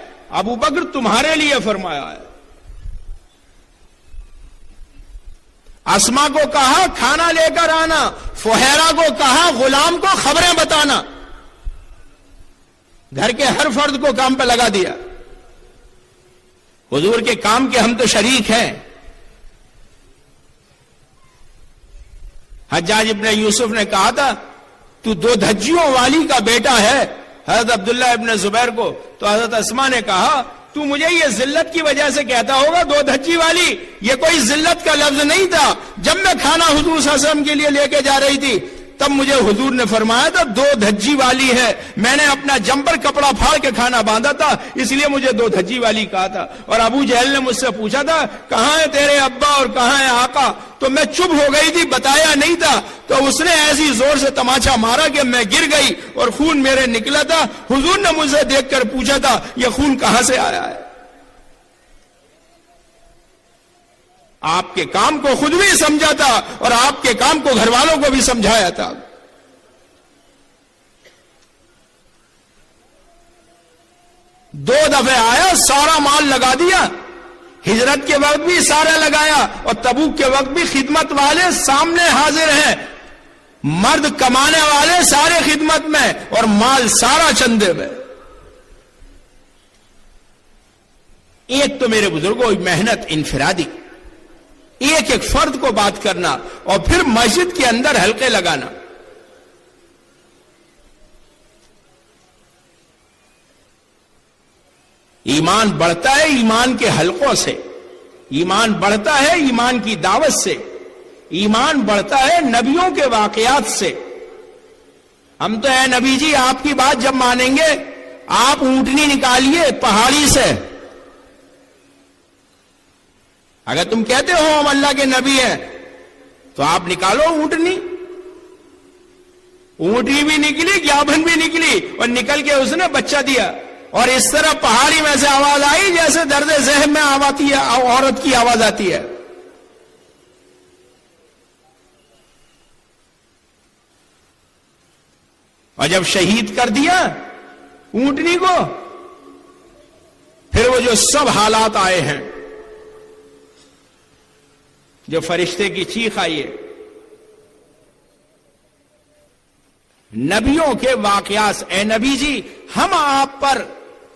ابو بکر تمہارے لیے فرمایا ہے۔ اسما کو کہا کھانا لے کر آنا، فہیرہ کو کہا غلام کو خبریں بتانا، گھر کے ہر فرد کو کام پہ لگا دیا۔ حضور کے کام کے ہم تو شریک ہیں۔ حجاج ابن یوسف نے کہا تھا تو 2 دھجیوں والی کا بیٹا ہے حضرت عبداللہ ابن زبیر کو، تو حضرت اسما نے کہا تو مجھے یہ ذلت کی وجہ سے کہتا ہوگا 2 دھجی والی، یہ کوئی ذلت کا لفظ نہیں تھا۔ جب میں کھانا حضور صلی اللہ علیہ وسلم کے لیے لے کے جا رہی تھی تب مجھے حضور نے فرمایا تھا 2 دھجی والی ہے، میں نے اپنا جمپر کپڑا پھاڑ کے کھانا باندھا تھا اس لیے مجھے 2 دھجی والی کہا تھا۔ اور ابو جہل نے مجھ سے پوچھا تھا کہاں ہے تیرے ابا اور کہاں ہے آقا، تو میں چپ ہو گئی تھی، بتایا نہیں تھا، تو اس نے ایسی زور سے تماچا مارا کہ میں گر گئی اور خون میرے نکلا تھا۔ حضور نے مجھ سے دیکھ کر پوچھا تھا یہ خون کہاں سے آیا ہے؟ آپ کے کام کو خود بھی سمجھا تھا اور آپ کے کام کو گھر والوں کو بھی سمجھایا تھا۔ دو دفعہ آیا، سارا مال لگا دیا، ہجرت کے وقت بھی سارا لگایا اور تبوک کے وقت بھی خدمت والے سامنے حاضر ہیں، مرد کمانے والے سارے خدمت میں اور مال سارا چندے میں۔ ایک تو میرے بزرگوں محنت انفرادی، ایک ایک فرد کو بات کرنا، اور پھر مسجد کے اندر حلقے لگانا۔ ایمان بڑھتا ہے ایمان کے حلقوں سے، ایمان بڑھتا ہے ایمان کی دعوت سے، ایمان بڑھتا ہے نبیوں کے واقعات سے۔ ہم تو اے نبی جی آپ کی بات جب مانیں گے، آپ اونٹنی نکالیے پہاڑی سے۔ اگر تم کہتے ہو ہم اللہ کے نبی ہیں تو آپ نکالو اونٹنی۔ اونٹنی بھی نکلی، گیابن بھی نکلی، اور نکل کے اس نے بچہ دیا، اور اس طرح پہاڑی میں سے آواز آئی جیسے درد ذہن میں آتی ہے عورت کی آواز آتی ہے۔ اور جب شہید کر دیا اونٹنی کو، پھر وہ جو سب حالات آئے ہیں، جو فرشتے کی چیخ آئی ہے، نبیوں کے واقعات۔ اے نبی جی ہم آپ پر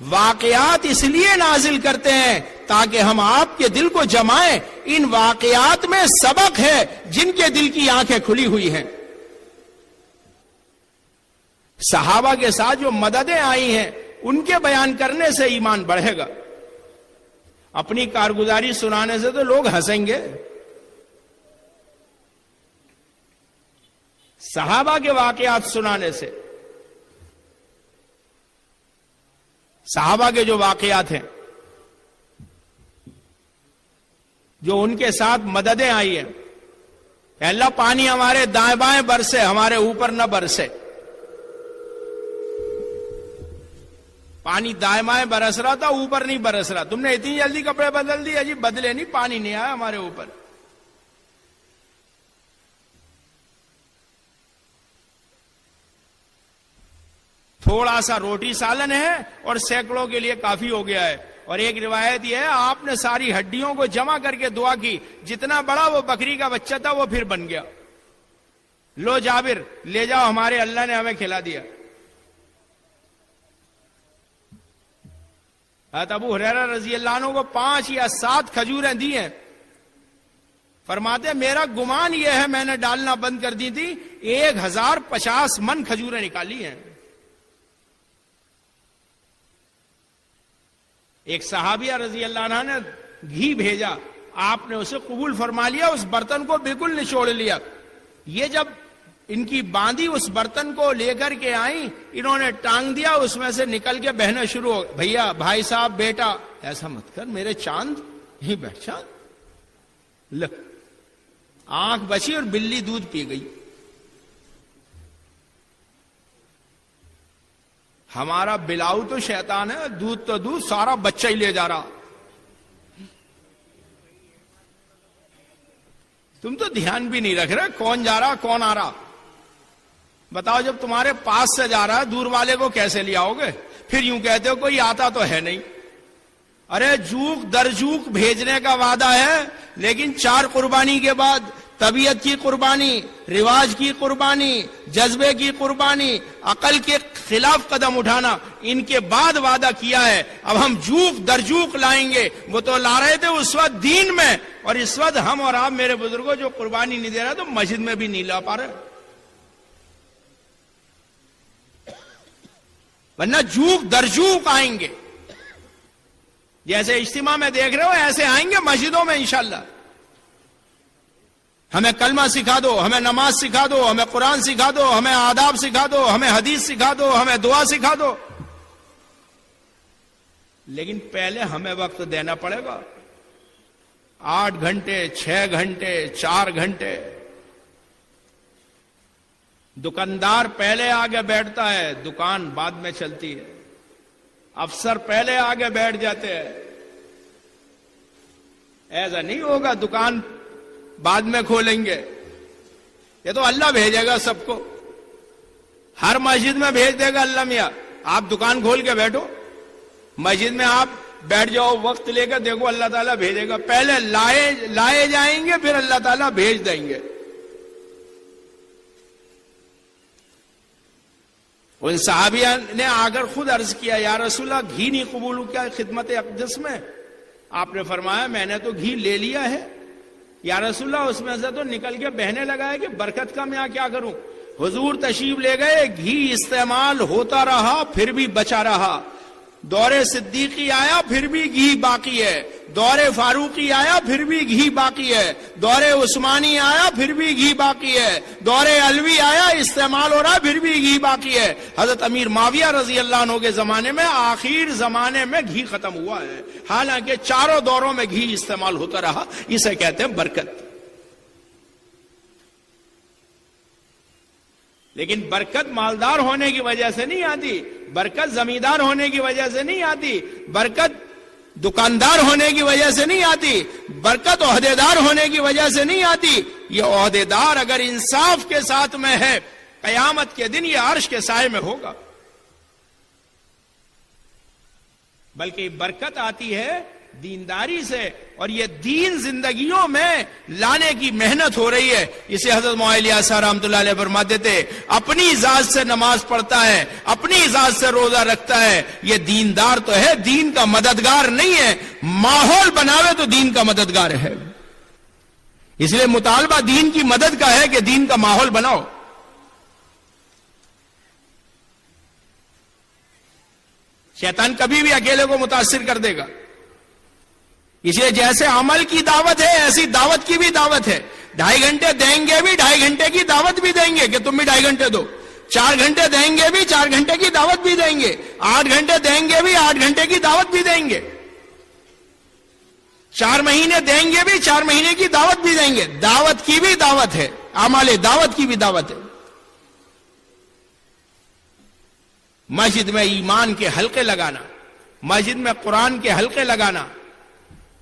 واقعات اس لیے نازل کرتے ہیں تاکہ ہم آپ کے دل کو جمائیں۔ ان واقعات میں سبق ہے جن کے دل کی آنکھیں کھلی ہوئی ہیں۔ صحابہ کے ساتھ جو مددیں آئی ہیں ان کے بیان کرنے سے ایمان بڑھے گا۔ اپنی کارگزاری سنانے سے تو لوگ ہنسیں گے۔ صحابہ کے واقعات سنانے سے، صحابہ کے جو واقعات ہیں، جو ان کے ساتھ مددیں آئی ہیں، کہ اللہ پانی ہمارے دائیں بائیں برسے، ہمارے اوپر نہ برسے۔ پانی دائیں بائیں برس رہا تھا، اوپر نہیں برس رہا۔ تم نے اتنی جلدی کپڑے بدل دیے جی، بدلے نہیں، پانی نہیں آیا ہمارے اوپر۔ تھوڑا سا روٹی سالن ہے اور سینکڑوں کے لیے کافی ہو گیا ہے۔ اور ایک روایت یہ ہے آپ نے ساری ہڈیوں کو جمع کر کے دعا کی، جتنا بڑا وہ بکری کا بچہ تھا وہ پھر بن گیا۔ لو جابر لے جاؤ، ہمارے اللہ نے ہمیں کھلا دیا۔ حضرت ابو ہریرہ رضی اللہ عنہ کو 5 یا 7 کھجوریں دی ہیں۔ فرماتے میرا گمان یہ ہے میں نے ڈالنا بند کر دی تھی، 1050 من کھجوریں نکالی ہیں۔ ایک صحابیہ رضی اللہ عنہ نے گھی بھیجا، آپ نے اسے قبول فرما لیا، اس برتن کو بالکل نچوڑ لیا۔ یہ جب ان کی باندھی اس برتن کو لے کر کے آئیں، انہوں نے ٹانگ دیا، اس میں سے نکل کے بہنا شروع ہو۔ بھیا، بھائی صاحب، بیٹا ایسا مت کر، میرے چاند ہی بیٹھ چاند لک۔ آنکھ بچی اور بلی دودھ پی گئی۔ ہمارا بلاؤ تو شیطان ہے، دودھ تو دودھ سارا بچہ ہی لے جا رہا۔ تم تو دھیان بھی نہیں رکھ رہے کون جا رہا کون آ رہا۔ بتاؤ جب تمہارے پاس سے جا رہا ہے دور والے کو کیسے لے آؤ گے؟ پھر یوں کہتے ہو کوئی آتا تو ہے نہیں۔ ارے جوک در جوک بھیجنے کا وعدہ ہے، لیکن 4 قربانی کے بعد طبیعت کی قربانی، رواج کی قربانی، جذبے کی قربانی، عقل کے خلاف قدم اٹھانا، ان کے بعد وعدہ کیا ہے۔ اب ہم جوک در جوک لائیں گے۔ وہ تو لا رہے تھے اس وقت دین میں، اور اس وقت ہم اور آپ میرے بزرگوں جو قربانی نہیں دے رہا تو مسجد میں بھی نہیں لا پا رہے، ورنہ جوک در جوک آئیں گے۔ جیسے اجتماع میں دیکھ رہے ہو ایسے آئیں گے مسجدوں میں انشاءاللہ۔ ہمیں کلمہ سکھا دو، ہمیں نماز سکھا دو، ہمیں قرآن سکھا دو، ہمیں آداب سکھا دو، ہمیں حدیث سکھا دو، ہمیں دعا سکھا دو، لیکن پہلے ہمیں وقت دینا پڑے گا۔ 8 گھنٹے، 6 گھنٹے، 4 گھنٹے۔ دکاندار پہلے آگے بیٹھتا ہے، دکان بعد میں چلتی ہے۔ افسر پہلے آگے بیٹھ جاتے ہیں۔ ایسا نہیں ہوگا دکان بعد میں کھولیں گے، یہ تو اللہ بھیجے گا سب کو، ہر مسجد میں بھیج دے گا اللہ میاں۔ آپ دکان کھول کے بیٹھو، مسجد میں آپ بیٹھ جاؤ وقت لے کر دیکھو اللہ تعالیٰ بھیجے گا. پہلے لائے جائیں گے پھر اللہ تعالیٰ بھیج دیں گے. ان صحابیہ نے آ کر خود عرض کیا یا رسول اللہ گھی نہیں قبول ہو کیا خدمت اقدس میں؟ آپ نے فرمایا میں نے تو گھی لے لیا ہے. یا رسول اللہ اس میں سے تو نکل کے بہنے لگا ہے کہ برکت کا میں کیا کروں؟ حضور تشریف لے گئے, گھی استعمال ہوتا رہا پھر بھی بچا رہا. دور صدیقی آیا پھر بھی گھی باقی ہے, دور فاروقی آیا پھر بھی گھی باقی ہے, دور عثمانی آیا پھر بھی گھی باقی ہے, دور علوی آیا استعمال ہو رہا پھر بھی گھی باقی ہے. حضرت امیر معاویہ رضی اللہ عنہ کے زمانے میں آخر زمانے میں گھی ختم ہوا ہے, حالانکہ چاروں دوروں میں گھی استعمال ہوتا رہا. اسے کہتے ہیں برکت. لیکن برکت مالدار ہونے کی وجہ سے نہیں آتی, برکت زمیندار ہونے کی وجہ سے نہیں آتی, برکت دکاندار ہونے کی وجہ سے نہیں آتی, برکت عہدیدار ہونے کی وجہ سے نہیں آتی. یہ عہدیدار اگر انصاف کے ساتھ میں ہے قیامت کے دن یہ عرش کے سائے میں ہوگا. بلکہ برکت آتی ہے دینداری سے, اور یہ دین زندگیوں میں لانے کی محنت ہو رہی ہے. اسے حضرت معاویہ رحمۃ اللہ علیہ فرماتے تھے اپنی ذات سے نماز پڑھتا ہے, اپنی ذات سے روزہ رکھتا ہے, یہ دیندار تو ہے دین کا مددگار نہیں ہے. ماحول بناوے تو دین کا مددگار ہے. اس لیے مطالبہ دین کی مدد کا ہے کہ دین کا ماحول بناؤ. شیطان کبھی بھی اکیلے کو متاثر کر دے گا. اس لیے جیسے عمل کی دعوت ہے ایسی دعوت کی بھی دعوت ہے. 2.5 گھنٹے دیں گے بھی 2.5 گھنٹے کی دعوت بھی دیں گے کہ تم بھی 2.5 گھنٹے دو. 4 گھنٹے دیں گے بھی 4 گھنٹے کی دعوت بھی دیں گے. 8 گھنٹے دیں گے بھی 8 گھنٹے کی دعوت بھی دیں گے. 4 مہینے دیں گے بھی 4 مہینے کی دعوت بھی دیں گے. دعوت کی بھی دعوت ہے, عمل دعوت کی بھی دعوت ہے. مسجد میں ایمان کے حلقے لگانا, مسجد میں قرآن کے حلقے لگانا,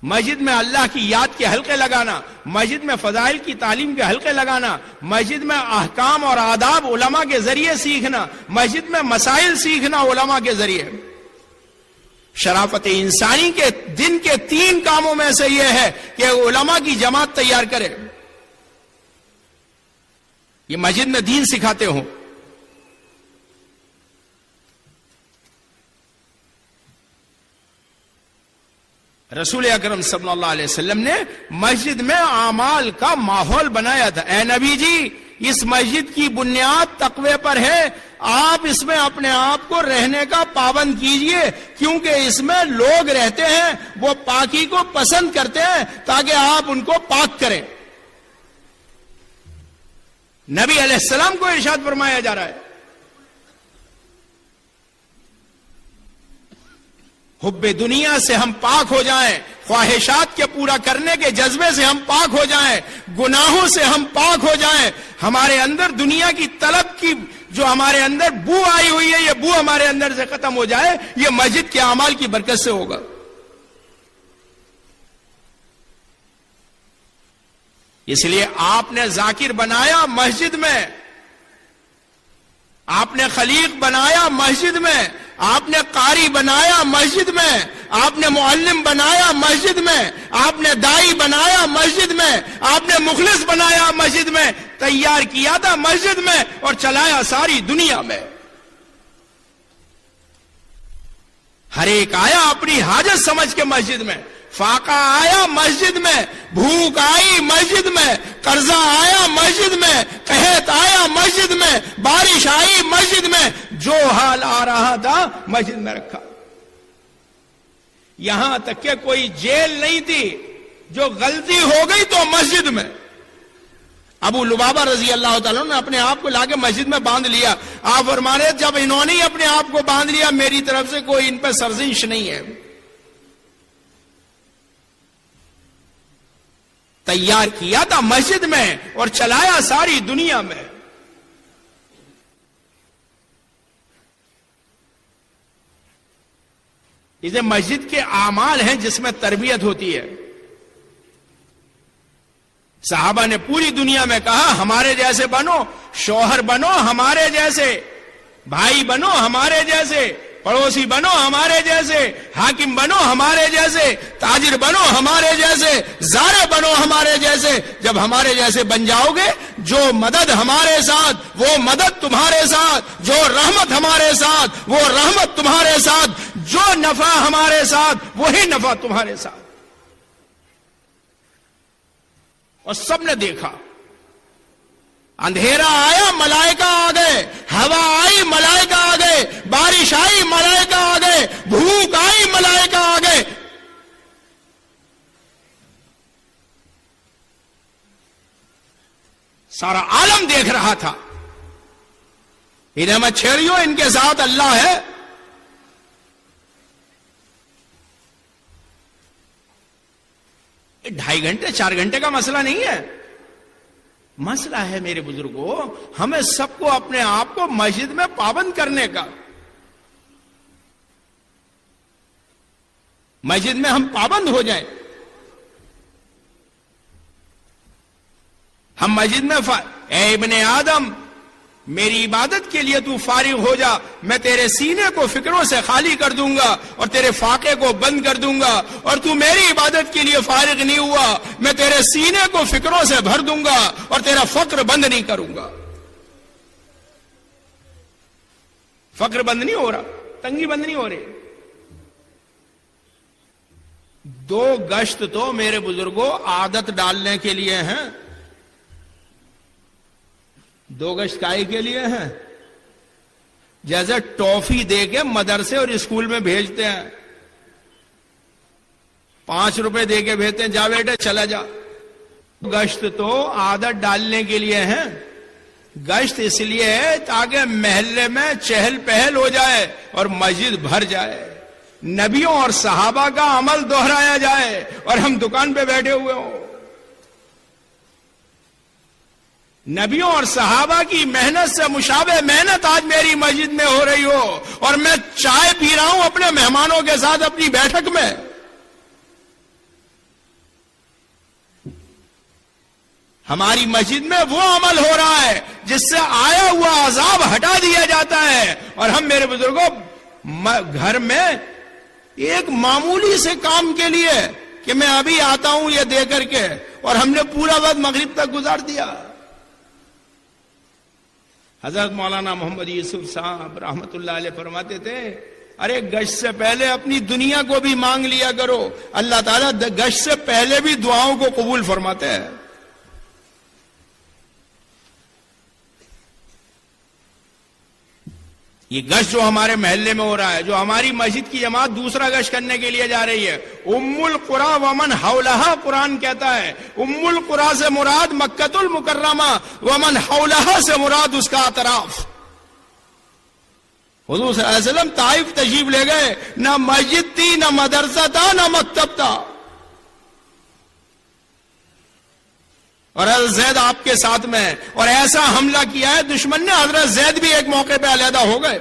مسجد میں اللہ کی یاد کے حلقے لگانا, مسجد میں فضائل کی تعلیم کے حلقے لگانا, مسجد میں احکام اور آداب علماء کے ذریعے سیکھنا, مسجد میں مسائل سیکھنا علماء کے ذریعے. شرافت انسانی کے دن کے 3 کاموں میں سے یہ ہے کہ علماء کی جماعت تیار کرے, یہ مسجد میں دین سکھاتے ہوں. رسول اکرم صلی اللہ علیہ وسلم نے مسجد میں اعمال کا ماحول بنایا تھا. اے نبی جی اس مسجد کی بنیاد تقوی پر ہے, آپ اس میں اپنے آپ کو رہنے کا پابند کیجئے, کیونکہ اس میں لوگ رہتے ہیں وہ پاکی کو پسند کرتے ہیں تاکہ آپ ان کو پاک کریں. نبی علیہ السلام کو ارشاد فرمایا جا رہا ہے حب دنیا سے ہم پاک ہو جائیں, خواہشات کے پورا کرنے کے جذبے سے ہم پاک ہو جائیں, گناہوں سے ہم پاک ہو جائیں, ہمارے اندر دنیا کی طلب کی جو ہمارے اندر بو آئی ہوئی ہے یہ بو ہمارے اندر سے ختم ہو جائے. یہ مسجد کے اعمال کی برکت سے ہوگا. اس لیے آپ نے ذاکر بنایا مسجد میں, آپ نے خلیق بنایا مسجد میں, آپ نے قاری بنایا مسجد میں, آپ نے معلم بنایا مسجد میں, آپ نے دائی بنایا مسجد میں, آپ نے مخلص بنایا مسجد میں, تیار کیا تھا مسجد میں اور چلایا ساری دنیا میں. ہر ایک آیا اپنی حاجت سمجھ کے مسجد میں, فاقہ آیا مسجد میں, بھوک آئی مسجد میں, قرضہ آیا مسجد میں, قحط آیا مسجد میں, بارش آئی مسجد میں, جو حال آ رہا تھا مسجد میں رکھا. یہاں تک کہ کوئی جیل نہیں تھی, جو غلطی ہو گئی تو مسجد میں. ابو لبابہ رضی اللہ تعالیٰ نے اپنے آپ کو لا کے مسجد میں باندھ لیا. آپ فرمانے جب انہوں نے اپنے آپ کو باندھ لیا میری طرف سے کوئی ان پہ سرزنش نہیں ہے. تیار کیا تھا مسجد میں اور چلایا ساری دنیا میں. اسے مسجد کے اعمال ہیں جس میں تربیت ہوتی ہے. صحابہ نے پوری دنیا میں کہا ہمارے جیسے بنو, شوہر بنو ہمارے جیسے, بھائی بنو ہمارے جیسے, پڑوسی بنو ہمارے جیسے، حاکم بنو ہمارے جیسے، تاجر بنو ہمارے جیسے، زارع بنو ہمارے جیسے. جب ہمارے جیسے بن جاؤ گے، جو مدد ہمارے ساتھ وہ مدد تمہارے ساتھ، جو رحمت ہمارے ساتھ وہ رحمت تمہارے ساتھ، جو نفع ہمارے ساتھ وہی نفع تمہارے ساتھ. اور سب نے دیکھا، اندھیرا آیا ملائکہ آ گئے، ہوا آئی ملائکہ آ گئے، بارش آئی ملائکہ آ گئے، بھوک آئی ملائکہ آ گئے. سارا عالم دیکھ رہا تھا. انہیں مچھیریوں، ان کے ساتھ اللہ ہے. یہ 2.5 گھنٹے 4 گھنٹے کا مسئلہ نہیں ہے. مسئلہ ہے میرے بزرگوں، ہمیں سب کو اپنے آپ کو مسجد میں پابند کرنے کا. مسجد میں ہم پابند ہو جائیں. ہم مسجد میں اے ابن آدم، میری عبادت کے لیے تو فارغ ہو جا، میں تیرے سینے کو فکروں سے خالی کر دوں گا اور تیرے فاقے کو بند کر دوں گا. اور تو میری عبادت کے لیے فارغ نہیں ہوا، میں تیرے سینے کو فکروں سے بھر دوں گا اور تیرا فقر بند نہیں کروں گا. فقر بند نہیں ہو رہا، تنگی بند نہیں ہو رہی. 2 گشت تو میرے بزرگوں عادت ڈالنے کے لیے ہیں. 2 گشت کائی کے لیے ہیں؟ جیسے ٹافی دے کے مدرسے اور اسکول میں بھیجتے ہیں، 5 روپے دے کے بھیجتے ہیں، جا بیٹے چلا جا. گشت تو عادت ڈالنے کے لیے ہیں. گشت اس لیے ہے تاکہ محلے میں چہل پہل ہو جائے اور مسجد بھر جائے، نبیوں اور صحابہ کا عمل دہرایا جائے اور ہم دکان پہ بیٹھے ہوئے ہوں. نبیوں اور صحابہ کی محنت سے مشابہ محنت آج میری مسجد میں ہو رہی ہو اور میں چائے پی رہا ہوں اپنے مہمانوں کے ساتھ اپنی بیٹھک میں. ہماری مسجد میں وہ عمل ہو رہا ہے جس سے آیا ہوا عذاب ہٹا دیا جاتا ہے. اور ہم میرے بزرگوں گھر میں ایک معمولی سے کام کے لیے کہ میں ابھی آتا ہوں یہ دے کر کے، اور ہم نے پورا وقت مغرب تک گزار دیا. حضرت مولانا محمد یوسف صاحب رحمت اللہ علیہ فرماتے تھے، ارے گشت سے پہلے اپنی دنیا کو بھی مانگ لیا کرو، اللہ تعالیٰ گشت سے پہلے بھی دعاؤں کو قبول فرماتے ہیں. یہ گشت جو ہمارے محلے میں ہو رہا ہے، جو ہماری مسجد کی جماعت دوسرا گشت کرنے کے لیے جا رہی ہے، ام القریٰ ومن حولہا قرآن کہتا ہے. ام القریٰ سے مراد مکۃ المکرمہ، ومن حولہا سے مراد اس کا اطراف. حضور صلی اللہ علیہ وسلم طائف تشریف لے گئے، نہ مسجد تھی، نہ مدرسہ تھا، نہ مکتب تھا، اور حضرت زید آپ کے ساتھ میں، اور ایسا حملہ کیا ہے دشمن نے، حضرت زید بھی ایک موقع پہ علیحدہ ہو گئے.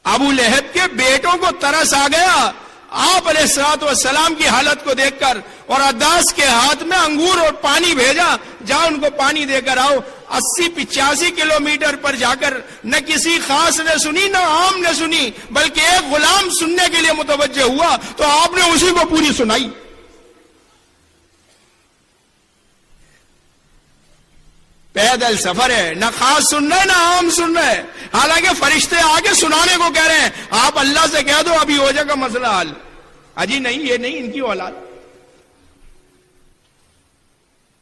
ابو لہب کے بیٹوں کو ترس آ گیا آپ علیہ الصلوۃ والسلام کی حالت کو دیکھ کر، اور عداس کے ہاتھ میں انگور اور پانی بھیجا، جا ان کو پانی دے کر آؤ. 80-85 کلومیٹر پر جا کر نہ کسی خاص نے سنی نہ عام نے سنی، بلکہ ایک غلام سننے کے لیے متوجہ ہوا تو آپ نے اسی کو پوری سنائی. پیدل سفر ہے، نہ خاص سن رہے نہ عام سن رہے، حالانکہ فرشتے آگے سنانے کو کہہ رہے ہیں. آپ اللہ سے کہہ دو ابھی ہو جائے گا مسئلہ حل. اجی نہیں، یہ نہیں ان کی اولاد.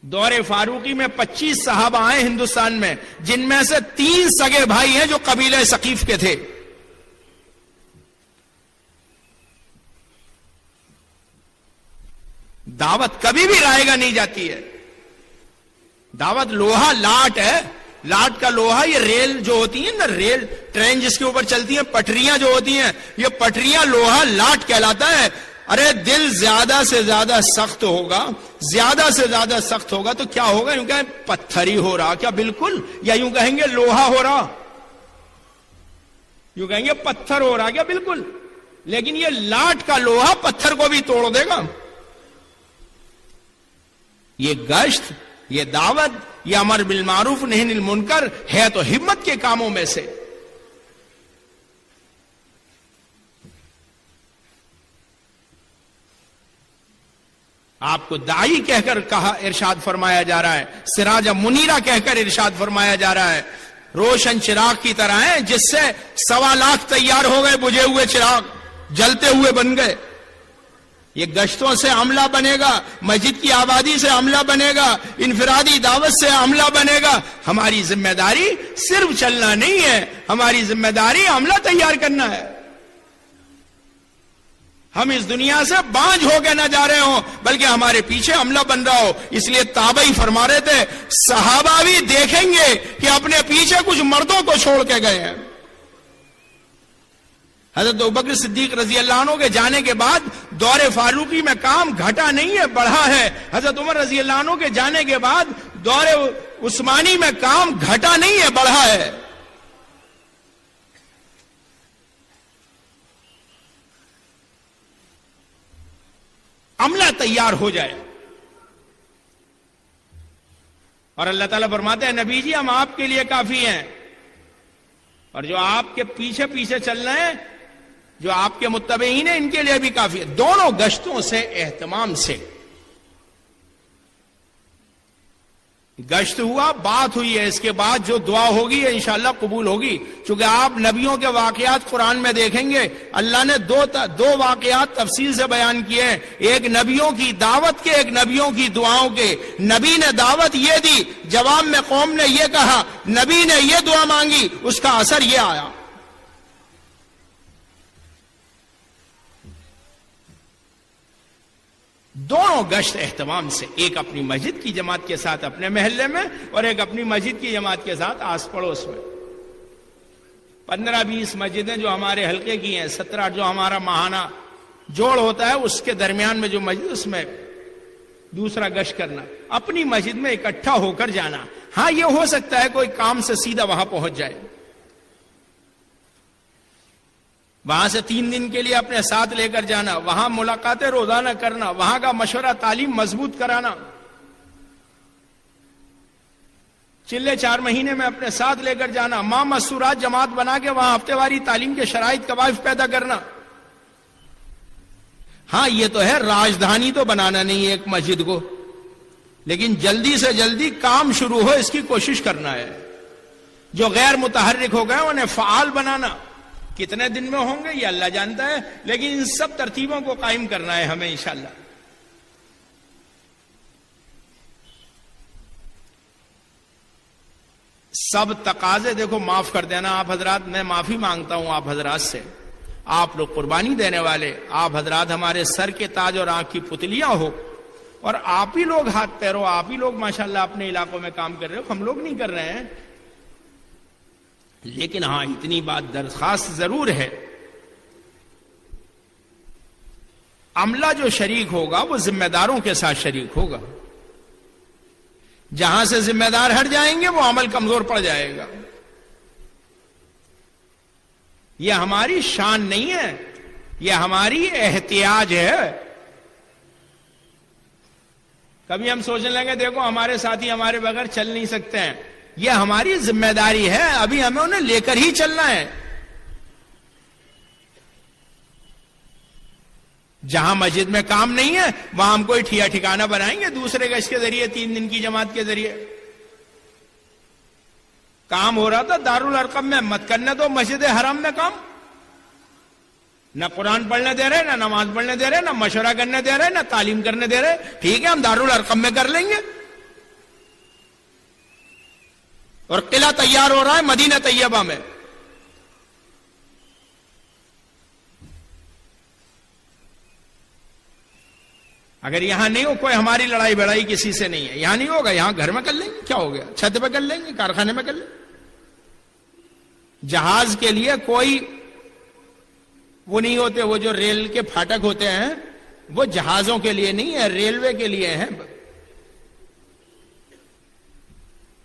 دور فاروقی میں 25 صحابہ آئے ہندوستان میں، جن میں سے 3 سگے بھائی ہیں جو قبیلہ ثقیف کے تھے. دعوت کبھی بھی رائے گا نہیں جاتی ہے. دعوت لوہا لاٹ ہے، لاٹ کا لوہا، یہ ریل جو ہوتی ہیں نا، ریل ٹرین جس کے اوپر چلتی ہیں، پٹریاں جو ہوتی ہیں، یہ پٹریاں لوہا لاٹ کہلاتا ہے. ارے دل زیادہ سے زیادہ سخت ہوگا، زیادہ سے زیادہ سخت ہوگا تو کیا ہوگا؟ یوں کہیں پتھر ہی ہو رہا کیا؟ بالکل. یا یوں کہیں گے لوہا ہو رہا، یوں کہیں گے پتھر ہو رہا کیا؟ بالکل. لیکن یہ لاٹ کا لوہا پتھر کو بھی توڑ دے گا. یہ گشت، یہ دعوت، یہ امر بالمعروف نہی عن المنکر ہے تو ہمت کے کاموں میں سے. آپ کو داعی کہہ کر کہا ارشاد فرمایا جا رہا ہے، سراج منیرہ کہہ کر ارشاد فرمایا جا رہا ہے، روشن چراغ کی طرح ہیں جس سے 1.25 لاکھ تیار ہو گئے، بجھے ہوئے چراغ جلتے ہوئے بن گئے۔ یہ گشتوں سے عملہ بنے گا، مسجد کی آبادی سے عملہ بنے گا، انفرادی دعوت سے عملہ بنے گا۔ ہماری ذمہ داری صرف چلنا نہیں ہے، ہماری ذمہ داری عملہ تیار کرنا ہے۔ ہم اس دنیا سے بانجھ ہو کے نہ جا رہے ہوں، بلکہ ہمارے پیچھے عملہ بن رہا ہو۔ اس لیے تابعی فرما رہے تھے صحابہ بھی دیکھیں گے کہ اپنے پیچھے کچھ مردوں کو چھوڑ کے گئے ہیں۔ حضرت ابوبکر صدیق رضی اللہ عنہ کے جانے کے بعد دور فاروقی میں کام گھٹا نہیں ہے، بڑھا ہے۔ حضرت عمر رضی اللہ عنہ کے جانے کے بعد دور عثمانی میں کام گھٹا نہیں ہے، بڑھا ہے۔ عملہ تیار ہو جائے، اور اللہ تعالیٰ فرماتے ہیں نبی جی ہم آپ کے لیے کافی ہیں، اور جو آپ کے پیچھے پیچھے چل رہے ہیں، جو آپ کے متبعین ہیں، ان کے لیے بھی کافی ہے۔ دونوں گشتوں سے اہتمام سے گشت ہوا، بات ہوئی ہے، اس کے بعد جو دعا ہوگی ہے انشاءاللہ قبول ہوگی، چونکہ آپ نبیوں کے واقعات قرآن میں دیکھیں گے اللہ نے دو واقعات تفصیل سے بیان کیے ہیں، ایک نبیوں کی دعوت کے، ایک نبیوں کی دعاؤں کے۔ نبی نے دعوت یہ دی، جواب میں قوم نے یہ کہا، نبی نے یہ دعا مانگی، اس کا اثر یہ آیا۔ دونوں گشت اہتمام سے، ایک اپنی مسجد کی جماعت کے ساتھ اپنے محلے میں، اور ایک اپنی مسجد کی جماعت کے ساتھ آس پڑوس میں۔ 15-20 مسجدیں جو ہمارے حلقے کی ہیں، 17 جو ہمارا ماہانہ جوڑ ہوتا ہے، اس کے درمیان میں جو مسجد، اس میں دوسرا گشت کرنا، اپنی مسجد میں اکٹھا ہو کر جانا۔ ہاں یہ ہو سکتا ہے کوئی کام سے سیدھا وہاں پہنچ جائے، وہاں سے 3 دن کے لیے اپنے ساتھ لے کر جانا، وہاں ملاقاتیں روزانہ کرنا، وہاں کا مشورہ تعلیم مضبوط کرانا، چلے 4 مہینے میں اپنے ساتھ لے کر جانا، ماں مسورات جماعت بنا کے وہاں ہفتے واری تعلیم کے شرائط قوائف پیدا کرنا۔ ہاں یہ تو ہے، راجدھانی تو بنانا نہیں ہے ایک مسجد کو، لیکن جلدی سے جلدی کام شروع ہو اس کی کوشش کرنا ہے۔ جو غیر متحرک ہو گئے انہیں فعال بنانا، کتنے دن میں ہوں گے یہ اللہ جانتا ہے، لیکن ان سب ترتیبوں کو قائم کرنا ہے ہمیں انشاءاللہ۔ سب تقاضے دیکھو، معاف کر دینا آپ حضرات، میں معافی مانگتا ہوں آپ حضرات سے، آپ لوگ قربانی دینے والے، آپ حضرات ہمارے سر کے تاج اور آنکھ کی پتلیاں ہو، اور آپ ہی لوگ ہاتھ پیرو، آپ ہی لوگ ماشاءاللہ اپنے علاقوں میں کام کر رہے ہو، ہم لوگ نہیں کر رہے ہیں۔ لیکن ہاں اتنی بات درخواست ضرور ہے، عملہ جو شریک ہوگا وہ ذمہ داروں کے ساتھ شریک ہوگا۔ جہاں سے ذمہ دار ہٹ جائیں گے وہ عمل کمزور پڑ جائے گا۔ یہ ہماری شان نہیں ہے، یہ ہماری احتیاج ہے۔ کبھی ہم سوچنے لگے دیکھو ہمارے ساتھی ہمارے بغیر چل نہیں سکتے ہیں، یہ ہماری ذمہ داری ہے، ابھی ہمیں انہیں لے کر ہی چلنا ہے۔ جہاں مسجد میں کام نہیں ہے وہاں ہم کوئی ٹھیا ٹھکانہ بنائیں گے دوسرے گشت کے ذریعے، 3 دن کی جماعت کے ذریعے۔ کام ہو رہا تھا دارالارقم میں، مت کرنے دو مسجد حرام میں کام۔ نہ قرآن پڑھنے دے رہے، نہ نماز پڑھنے دے رہے، نہ مشورہ کرنے دے رہے، نہ تعلیم کرنے دے رہے۔ ٹھیک ہے ہم دارالارقم میں کر لیں گے، اور قلعہ تیار ہو رہا ہے مدینہ طیبہ میں۔ اگر یہاں نہیں ہو، کوئی ہماری لڑائی بڑائی کسی سے نہیں ہے، یہاں نہیں ہوگا، یہاں گھر میں کر لیں گے، کیا ہو گیا، چھت پہ کر لیں گے، کارخانے میں کر لیں گے۔ جہاز کے لیے کوئی وہ نہیں ہوتے، وہ جو ریل کے پھاٹک ہوتے ہیں وہ جہازوں کے لیے نہیں ہے، ریلوے کے لیے ہیں۔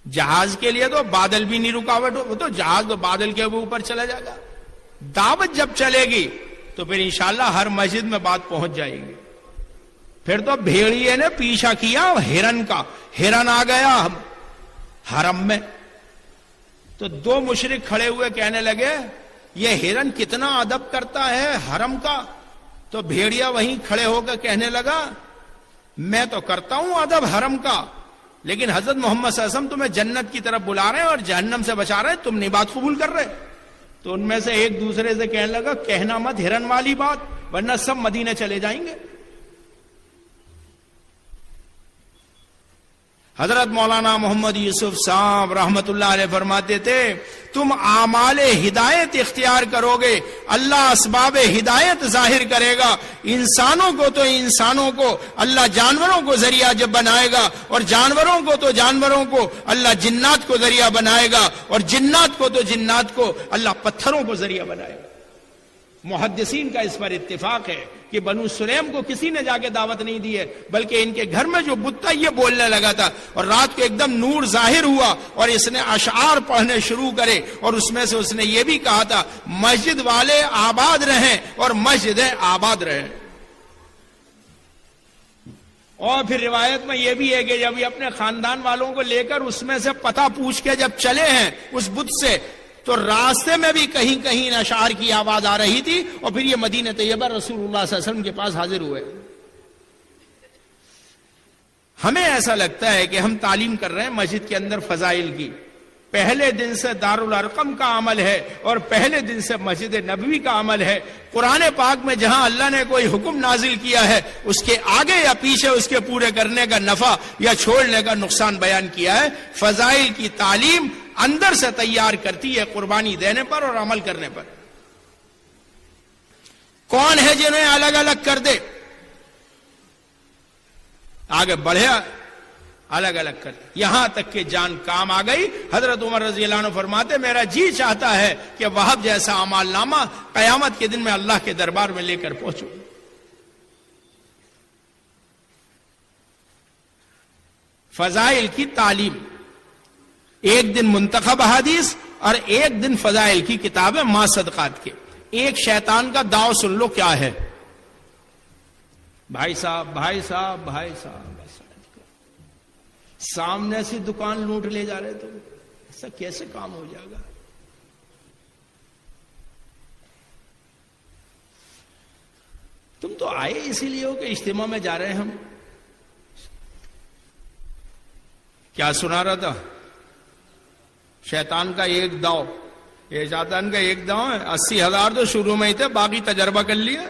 جہاز کے لیے تو بادل بھی نہیں رکاوٹ ہو، وہ تو جہاز تو بادل کے اوپر چلا جائے گا۔ دعوت جب چلے گی تو پھر انشاءاللہ ہر مسجد میں بات پہنچ جائے گی۔ پھر تو بھیڑیے نے پیچھا کیا ہرن کا، ہرن آ گیا حرم میں، تو 2 مشرک کھڑے ہوئے کہنے لگے یہ ہرن کتنا ادب کرتا ہے حرم کا۔ تو بھیڑیا وہیں کھڑے ہو کر کہنے لگا میں تو کرتا ہوں ادب حرم کا، لیکن حضرت محمد صلی اللہ علیہ وسلم تمہیں جنت کی طرف بلا رہے ہیں اور جہنم سے بچا رہے ہیں، تم نہیں بات قبول کر رہے۔ تو ان میں سے ایک دوسرے سے کہنے لگا کہنا مت ہرن والی بات، ورنہ سب مدینے چلے جائیں گے۔ حضرت مولانا محمد یوسف صاحب رحمت اللہ علیہ فرماتے تھے تم اعمال ہدایت اختیار کرو گے، اللہ اسباب ہدایت ظاہر کرے گا۔ انسانوں کو تو انسانوں کو اللہ جانوروں کو ذریعہ جب بنائے گا، اور جانوروں کو تو جانوروں کو اللہ جنات کو ذریعہ بنائے گا، اور جنات کو تو جنات کو اللہ پتھروں کو ذریعہ بنائے گا۔ محدثین کا اس پر اتفاق ہے کہ بنو سلیم کو کسی نے جا کے دعوت نہیں دی ہے، بلکہ ان کے گھر میں جو بت تھا یہ بولنے لگا تھا، اور رات کو ایک دم نور ظاہر ہوا اور اس نے اشعار پڑھنے شروع کرے، اور اس میں سے اس نے یہ بھی کہا تھا مسجد والے آباد رہیں اور مسجدیں آباد رہیں۔ اور پھر روایت میں یہ بھی ہے کہ جب یہ اپنے خاندان والوں کو لے کر اس میں سے پتہ پوچھ کے جب چلے ہیں اس بت سے، تو راستے میں بھی کہیں کہیں اشعار کی آواز آ رہی تھی، اور پھر یہ مدینہ طیبہ رسول اللہ صلی اللہ علیہ وسلم کے پاس حاضر ہوئے۔ ہمیں ایسا لگتا ہے کہ ہم تعلیم کر رہے ہیں مسجد کے اندر فضائل کی، پہلے دن سے دارالارقم کا عمل ہے اور پہلے دن سے مسجد نبوی کا عمل ہے۔ قرآن پاک میں جہاں اللہ نے کوئی حکم نازل کیا ہے اس کے آگے یا پیچھے اس کے پورے کرنے کا نفع یا چھوڑنے کا نقصان بیان کیا ہے۔ فضائل کی تعلیم اندر سے تیار کرتی ہے قربانی دینے پر اور عمل کرنے پر۔ کون ہے جنہیں الگ الگ کر دے؟ آگے بڑھے الگ الگ کر دے، یہاں تک کہ جان کام آ گئی۔ حضرت عمر رضی اللہ عنہ فرماتے میرا جی چاہتا ہے کہ وہب جیسا اعمال نامہ قیامت کے دن میں اللہ کے دربار میں لے کر پہنچوں۔ فضائل کی تعلیم، ایک دن منتخب حدیث اور ایک دن فضائل کی کتابیں ما صدقات کے۔ ایک شیطان کا داؤ سن لو کیا ہے۔ بھائی صاحب بھائی صاحب بھائی صاحب، سامنے سے دکان لوٹ لے جا رہے، تو ایسا کیسے کام ہو جائے گا؟ تم تو آئے اسی لیے ہو کہ اجتماع میں جا رہے ہیں ہم۔ کیا سنا رہا تھا؟ شیطان کا ایک داؤ، یہ شیطان کا ایک داؤ ہے، 80,000 تو شروع میں ہی تھے، باقی تجربہ کر لیا۔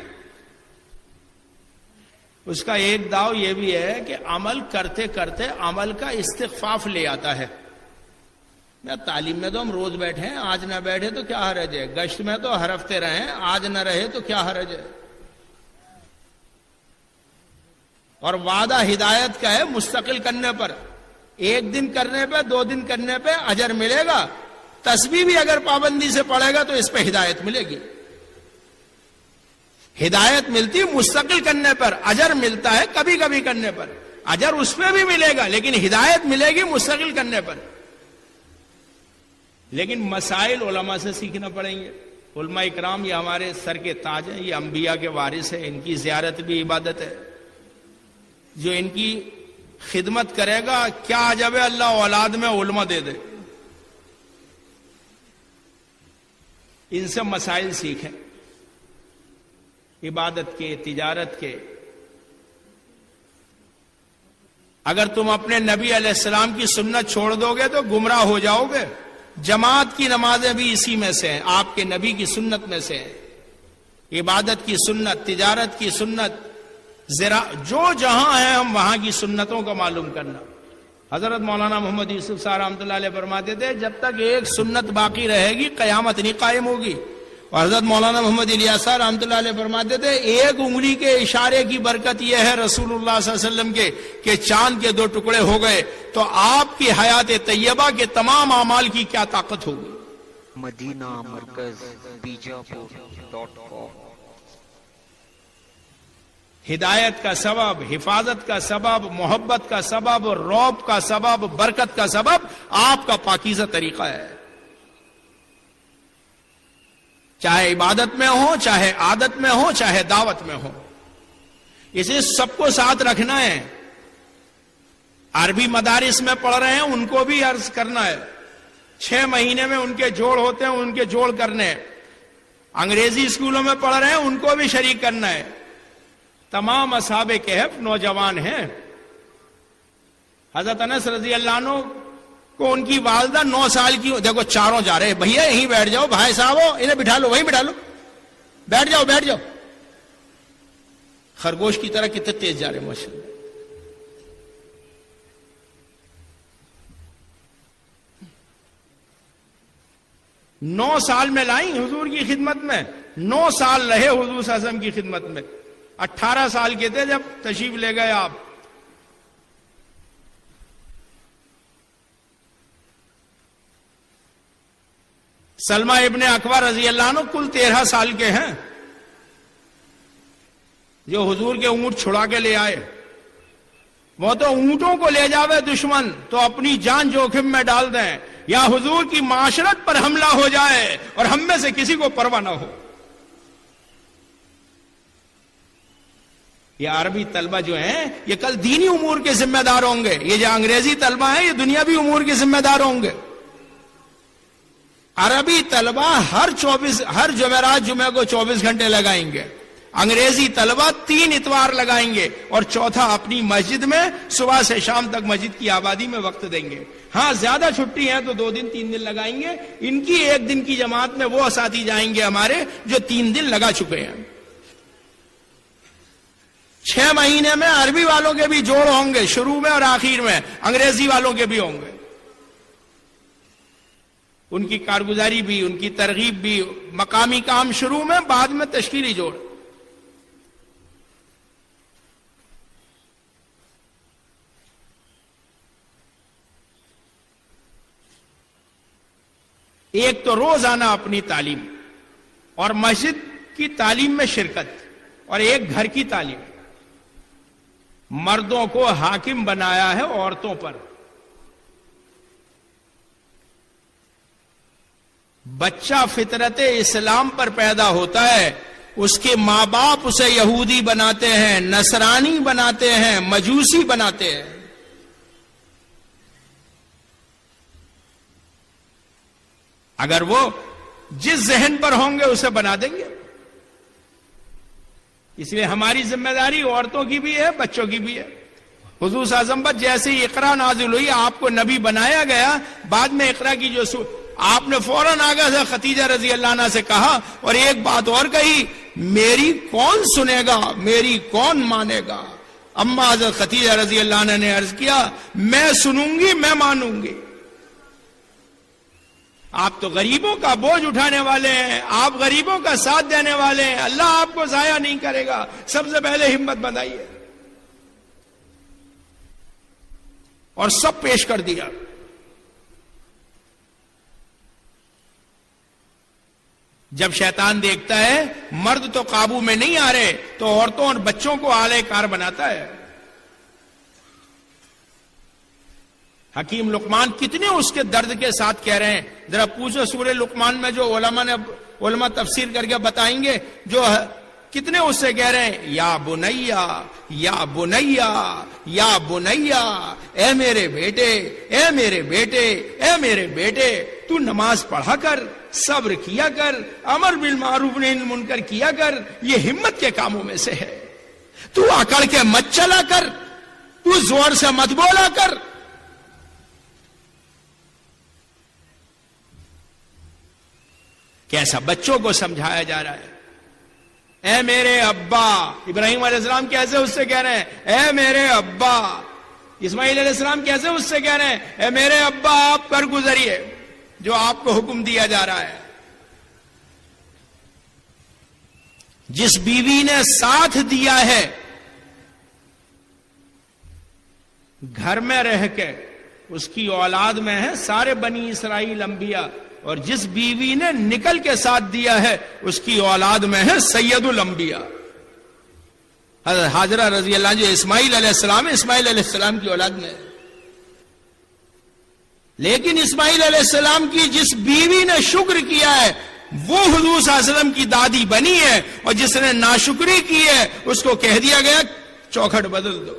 اس کا ایک داؤ یہ بھی ہے کہ عمل کرتے کرتے عمل کا استخفاف لے آتا ہے۔ تعلیم میں تو ہم روز بیٹھے ہیں، آج نہ بیٹھے تو کیا حرج ہے؟ گشت میں تو ہر ہفتے رہے، آج نہ رہے تو کیا حرج ہے؟ اور وعدہ ہدایت کا ہے مستقل کرنے پر، ایک دن کرنے پہ 2 دن کرنے پہ اجر ملے گا، تسبیح بھی اگر پابندی سے پڑھے گا تو اس پہ ہدایت ملے گی۔ ہدایت ملتی مستقل کرنے پر، اجر ملتا ہے کبھی کبھی کرنے پر، اجر اس پہ بھی ملے گا لیکن ہدایت ملے گی مستقل کرنے پر۔ لیکن مسائل علماء سے سیکھنا پڑیں گے۔ علماء اکرام یہ ہمارے سر کے تاج ہیں، یہ انبیاء کے وارث ہیں، ان کی زیارت بھی عبادت ہے۔ جو ان کی خدمت کرے گا کیا عجب ہے اللہ اولاد میں علماء دے دے۔ ان سے مسائل سیکھیں، عبادت کے، تجارت کے۔ اگر تم اپنے نبی علیہ السلام کی سنت چھوڑ دو گے تو گمراہ ہو جاؤ گے۔ جماعت کی نمازیں بھی اسی میں سے ہیں، آپ کے نبی کی سنت میں سے ہیں۔ عبادت کی سنت، تجارت کی سنت، جو جہاں ہے ہم وہاں کی سنتوں کو معلوم کرنا۔ حضرت مولانا محمد یوسف صاحب رحمۃ اللہ علیہ فرماتے تھے جب تک ایک سنت باقی رہے گی قیامت نہیں قائم ہوگی۔ اور حضرت مولانا محمد الیاس صاحب رحمۃ اللہ علیہ فرماتے تھے ایک انگلی کے اشارے کی برکت یہ ہے رسول اللہ صلی اللہ علیہ وسلم کے کہ چاند کے 2 ٹکڑے ہو گئے، تو آپ کی حیات طیبہ کے تمام اعمال کی کیا طاقت ہوگی۔ مدینہ مرکز بیجاپور.com۔ ہدایت کا سبب، حفاظت کا سبب، محبت کا سبب، رعب کا سبب، برکت کا سبب آپ کا پاکیزہ طریقہ ہے۔ چاہے عبادت میں ہو، چاہے عادت میں ہو، چاہے دعوت میں ہو، اسے سب کو ساتھ رکھنا ہے۔ عربی مدارس میں پڑھ رہے ہیں ان کو بھی عرض کرنا ہے، 6 مہینے میں ان کے جوڑ ہوتے ہیں، ان کے جوڑ کرنے ہیں۔ انگریزی اسکولوں میں پڑھ رہے ہیں ان کو بھی شریک کرنا ہے۔ تمام اصحاب کہف نوجوان ہیں. حضرت انس رضی اللہ عنہ کو ان کی والدہ 9 سال کی، دیکھو چاروں جا رہے، بھیا یہیں بیٹھ جاؤ، بھائی صاحب ہو انہیں بٹھا لو، وہیں بٹھا لو، بیٹھ جاؤ بیٹھ جاؤ. خرگوش کی طرح کتنے تیز جا رہے ماشاء اللہ. نو سال میں لائیں حضور کی خدمت میں، 9 سال رہے حضور صلی اللہ علیہ وسلم کی خدمت میں. 18 سال کے تھے جب تشریف لے گئے آپ. سلمہ ابن اکوع رضی اللہ عنہ کل 13 سال کے ہیں، جو حضور کے اونٹ چھڑا کے لے آئے. وہ تو اونٹوں کو لے جاوے دشمن تو اپنی جان جوخم میں ڈال دیں، یا حضور کی معاشرت پر حملہ ہو جائے اور ہم میں سے کسی کو پرواہ نہ ہو. یہ عربی طلبہ جو ہیں یہ کل دینی امور کے ذمہ دار ہوں گے، یہ جو انگریزی طلبہ ہیں یہ دنیاوی امور کے ذمہ دار ہوں گے. عربی طلبہ ہر جمعرات جمعہ کو 24 گھنٹے لگائیں گے، انگریزی طلبہ 3 اتوار لگائیں گے، اور چوتھا اپنی مسجد میں صبح سے شام تک مسجد کی آبادی میں وقت دیں گے. ہاں زیادہ چھٹی ہے تو 2 دن 3 دن لگائیں گے. ان کی 1 دن کی جماعت میں وہ ساتھی جائیں گے ہمارے جو 3 دن لگا چکے ہیں. 6 مہینے میں عربی والوں کے بھی جوڑ ہوں گے، شروع میں اور آخر میں انگریزی والوں کے بھی ہوں گے. ان کی کارگزاری بھی، ان کی ترغیب بھی، مقامی کام شروع میں، بعد میں تشکیلی جوڑ. ایک تو روزانہ اپنی تعلیم اور مسجد کی تعلیم میں شرکت، اور ایک گھر کی تعلیم. مردوں کو حاکم بنایا ہے عورتوں پر. بچہ فطرت اسلام پر پیدا ہوتا ہے، اس کے ماں باپ اسے یہودی بناتے ہیں، نصرانی بناتے ہیں، مجوسی بناتے ہیں. اگر وہ جس ذہن پر ہوں گے اسے بنا دیں گے. اس لیے ہماری ذمہ داری عورتوں کی بھی ہے، بچوں کی بھی ہے. حضور صلی اللہ علیہ وسلم پر جیسے ہی اقرا نازل ہوئی، آپ کو نبی بنایا گیا، بعد میں اقرا کی جو آپ نے فوراً آگے سے خدیجہ رضی اللہ عنہ سے کہا، اور ایک بات اور کہی، میری کون سنے گا، میری کون مانے گا. اما حضرت خدیجہ رضی اللہ عنہ نے عرض کیا، میں سنوں گی، میں مانوں گی. آپ تو غریبوں کا بوجھ اٹھانے والے ہیں، آپ غریبوں کا ساتھ دینے والے ہیں، اللہ آپ کو ضائع نہیں کرے گا. سب سے پہلے ہمت بندھائیے. اور سب پیش کر دیا. جب شیطان دیکھتا ہے مرد تو قابو میں نہیں آ رہے تو عورتوں اور بچوں کو آلے کار بناتا ہے. حکیم لقمان کتنے اس کے درد کے ساتھ کہہ رہے ہیں. ذرا پوچھو سورہ لقمان میں جو علماء تفسیر کر کے بتائیں گے، جو کتنے اس سے کہہ رہے ہیں، یا بنیا یا بنیا یا بنیا، اے میرے بیٹے، اے میرے بیٹے، اے میرے بیٹے، تو نماز پڑھا کر، صبر کیا کر، امر بالمعروف نہی عن المنکر کیا کر. یہ ہمت کے کاموں میں سے ہے. تو اکڑ کے مت چلا کر، تو زور سے مت بولا کر. کیسا بچوں کو سمجھایا جا رہا ہے. اے میرے ابا، ابراہیم علیہ السلام کیسے اس سے کہہ رہے ہیں، اے میرے ابا. اسماعیل علیہ السلام کیسے اس سے کہہ رہے ہیں، اے میرے ابا آپ پر گزریے جو آپ کو حکم دیا جا رہا ہے. جس بیوی نے ساتھ دیا ہے گھر میں رہ کے، اس کی اولاد میں ہے سارے بنی اسرائیل انبیاء، اور جس بیوی نے نکل کے ساتھ دیا ہے اس کی اولاد میں ہے سید الانبیاء. حضرت حاجرہ رضی اللہ عنہ جو اسماعیل علیہ السلام ہے، اسماعیل علیہ السلام کی اولاد میں. لیکن اسماعیل علیہ السلام کی جس بیوی نے شکر کیا ہے وہ حضور صلی اللہ علیہ وسلم کی دادی بنی ہے، اور جس نے ناشکری کی ہے اس کو کہہ دیا گیا چوکھٹ بدل دو.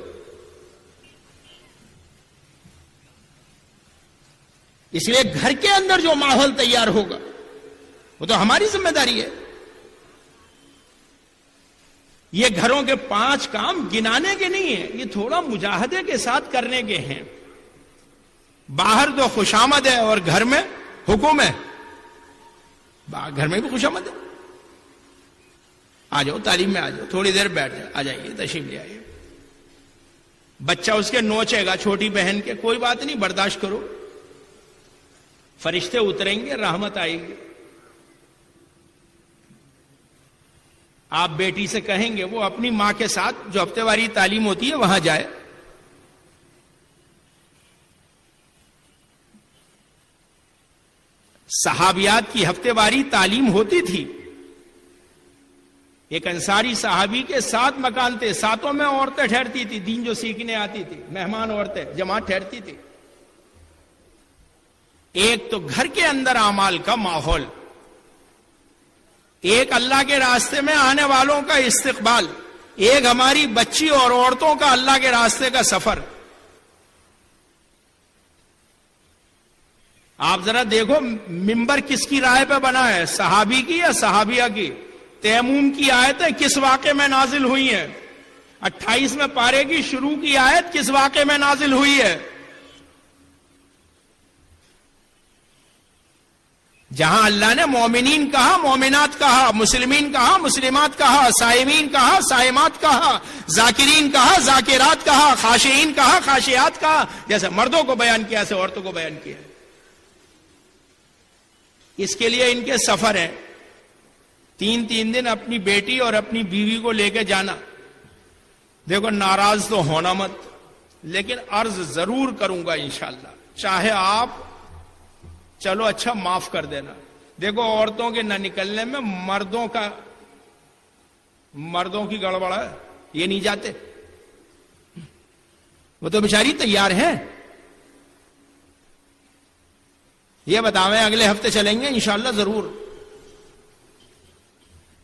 اس لیے گھر کے اندر جو ماحول تیار ہوگا وہ تو ہماری ذمہ داری ہے. یہ گھروں کے 5 کام گنانے کے نہیں ہیں، یہ تھوڑا مجاہدے کے ساتھ کرنے کے ہیں. باہر تو خوشامد ہے اور گھر میں حکم ہے. گھر میں بھی خوشامد ہے. آ جاؤ تعلیم میں، آ جاؤ، تھوڑی دیر بیٹھ جاؤ، آ جائیے، تشریف لے آئیے. بچہ اس کے نوچے گا چھوٹی بہن کے، کوئی بات نہیں، برداشت کرو. فرشتے اتریں گے، رحمت آئے گی. آپ بیٹی سے کہیں گے وہ اپنی ماں کے ساتھ جو ہفتے واری تعلیم ہوتی ہے وہاں جائے. صحابیات کی ہفتے واری تعلیم ہوتی تھی. ایک انصاری صحابی کے 7 مکان تھے، 7 میں عورتیں ٹھہرتی تھی، دین جو سیکھنے آتی تھی، مہمان عورتیں جماعت ٹھہرتی تھی. ایک تو گھر کے اندر اعمال کا ماحول، ایک اللہ کے راستے میں آنے والوں کا استقبال، ایک ہماری بچی اور عورتوں کا اللہ کے راستے کا سفر. آپ ذرا دیکھو ممبر کس کی رائے پہ بنا ہے، صحابی کی یا صحابیہ کی؟ تیموم کی آیتیں کس واقعے میں نازل ہوئی ہیں؟ 28ویں پارے کی شروع کی آیت کس واقعے میں نازل ہوئی ہے؟ جہاں اللہ نے مومنین کہا، مومنات کہا، مسلمین کہا، مسلمات کہا، صائمین کہا، صائمات کہا، ذاکرین کہا، ذاکرات کہا، خاشعین کہا، خاشعات کہا. جیسے مردوں کو بیان کیا ایسے عورتوں کو بیان کیا. اس کے لیے ان کے سفر ہیں. 3 دن اپنی بیٹی اور اپنی بیوی کو لے کے جانا. دیکھو ناراض تو ہونا مت، لیکن عرض ضرور کروں گا انشاءاللہ. چاہے آپ چلو اچھا معاف کر دینا. دیکھو عورتوں کے نہ نکلنے میں مردوں کی گڑبڑ ہے، یہ نہیں جاتے. وہ تو بیچاری تیار ہیں. یہ بتاویں اگلے ہفتے چلیں گے انشاءاللہ ضرور.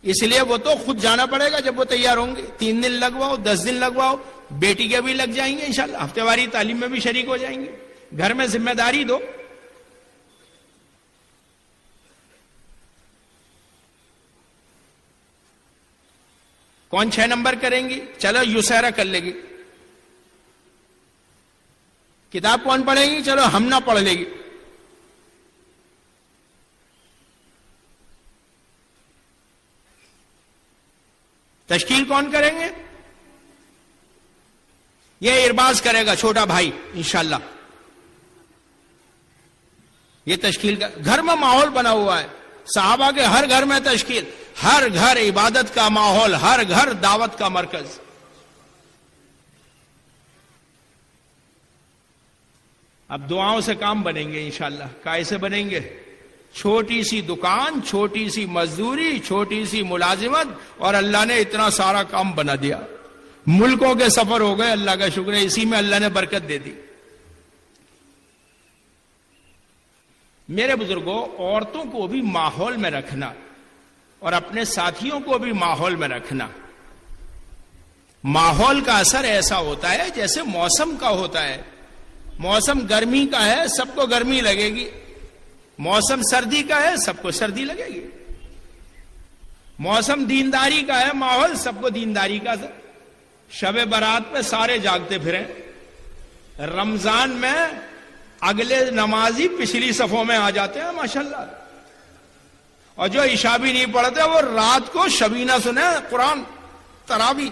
اس لیے وہ تو خود جانا پڑے گا جب وہ تیار ہوں گے. 3 دن لگواؤ، 10 دن لگواؤ، بیٹی کے بھی لگ جائیں گے انشاءاللہ. ہفتے واری تعلیم میں بھی شریک ہو جائیں گے. گھر میں ذمہ داری دو. کون 6 نمبر کریں گی؟ چلو یسیرا کر لے گی. کتاب کون پڑھے گی؟ چلو ہم نہ پڑھ لے گی. تشکیل کون کریں گے؟ یہ ارباز کرے گا چھوٹا بھائی انشاءاللہ. یہ تشکیل کا گھر میں ماحول بنا ہوا ہے. صحابہ کے ہر گھر میں تشکیل، ہر گھر عبادت کا ماحول، ہر گھر دعوت کا مرکز. اب دعاؤں سے کام بنیں گے انشاءاللہ. کیسے بنیں گے؟ چھوٹی سی دکان، چھوٹی سی مزدوری، چھوٹی سی ملازمت، اور اللہ نے اتنا سارا کام بنا دیا. ملکوں کے سفر ہو گئے، اللہ کا شکر ہے، اسی میں اللہ نے برکت دے دی. میرے بزرگوں، عورتوں کو بھی ماحول میں رکھنا اور اپنے ساتھیوں کو بھی ماحول میں رکھنا. ماحول کا اثر ایسا ہوتا ہے جیسے موسم کا ہوتا ہے. موسم گرمی کا ہے، سب کو گرمی لگے گی. موسم سردی کا ہے، سب کو سردی لگے گی. موسم دینداری کا ہے، ماحول سب کو دینداری کا. شب برات پہ سارے جاگتے پھریں. رمضان میں اگلے نمازی پچھلی صفوں میں آ جاتے ہیں ماشاءاللہ. اور جو عشاء بھی نہیں پڑھتے وہ رات کو شبینہ سنے قرآن تراوی.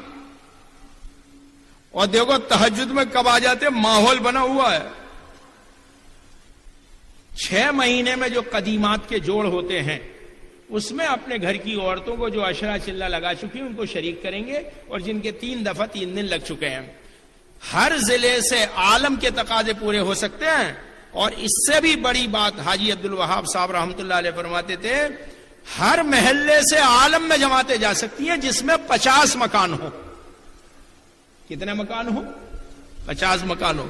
اور دیکھو تہجد میں کب آ جاتے، ماحول بنا ہوا ہے. 6 مہینے میں جو قدیمات کے جوڑ ہوتے ہیں اس میں اپنے گھر کی عورتوں کو جو عشرہ چلہ لگا چکی ہیں ان کو شریک کریں گے، اور جن کے 3 دفعہ 3 دن لگ چکے ہیں. ہر ضلع سے عالم کے تقاضے پورے ہو سکتے ہیں. اور اس سے بھی بڑی بات حاجی عبدالوہاب صاحب رحمۃ اللہ علیہ فرماتے تھے، ہر محلے سے عالم میں جماعتیں جا سکتی ہیں جس میں 50 مکان ہو. کتنے مکان ہو؟ 50 مکان ہو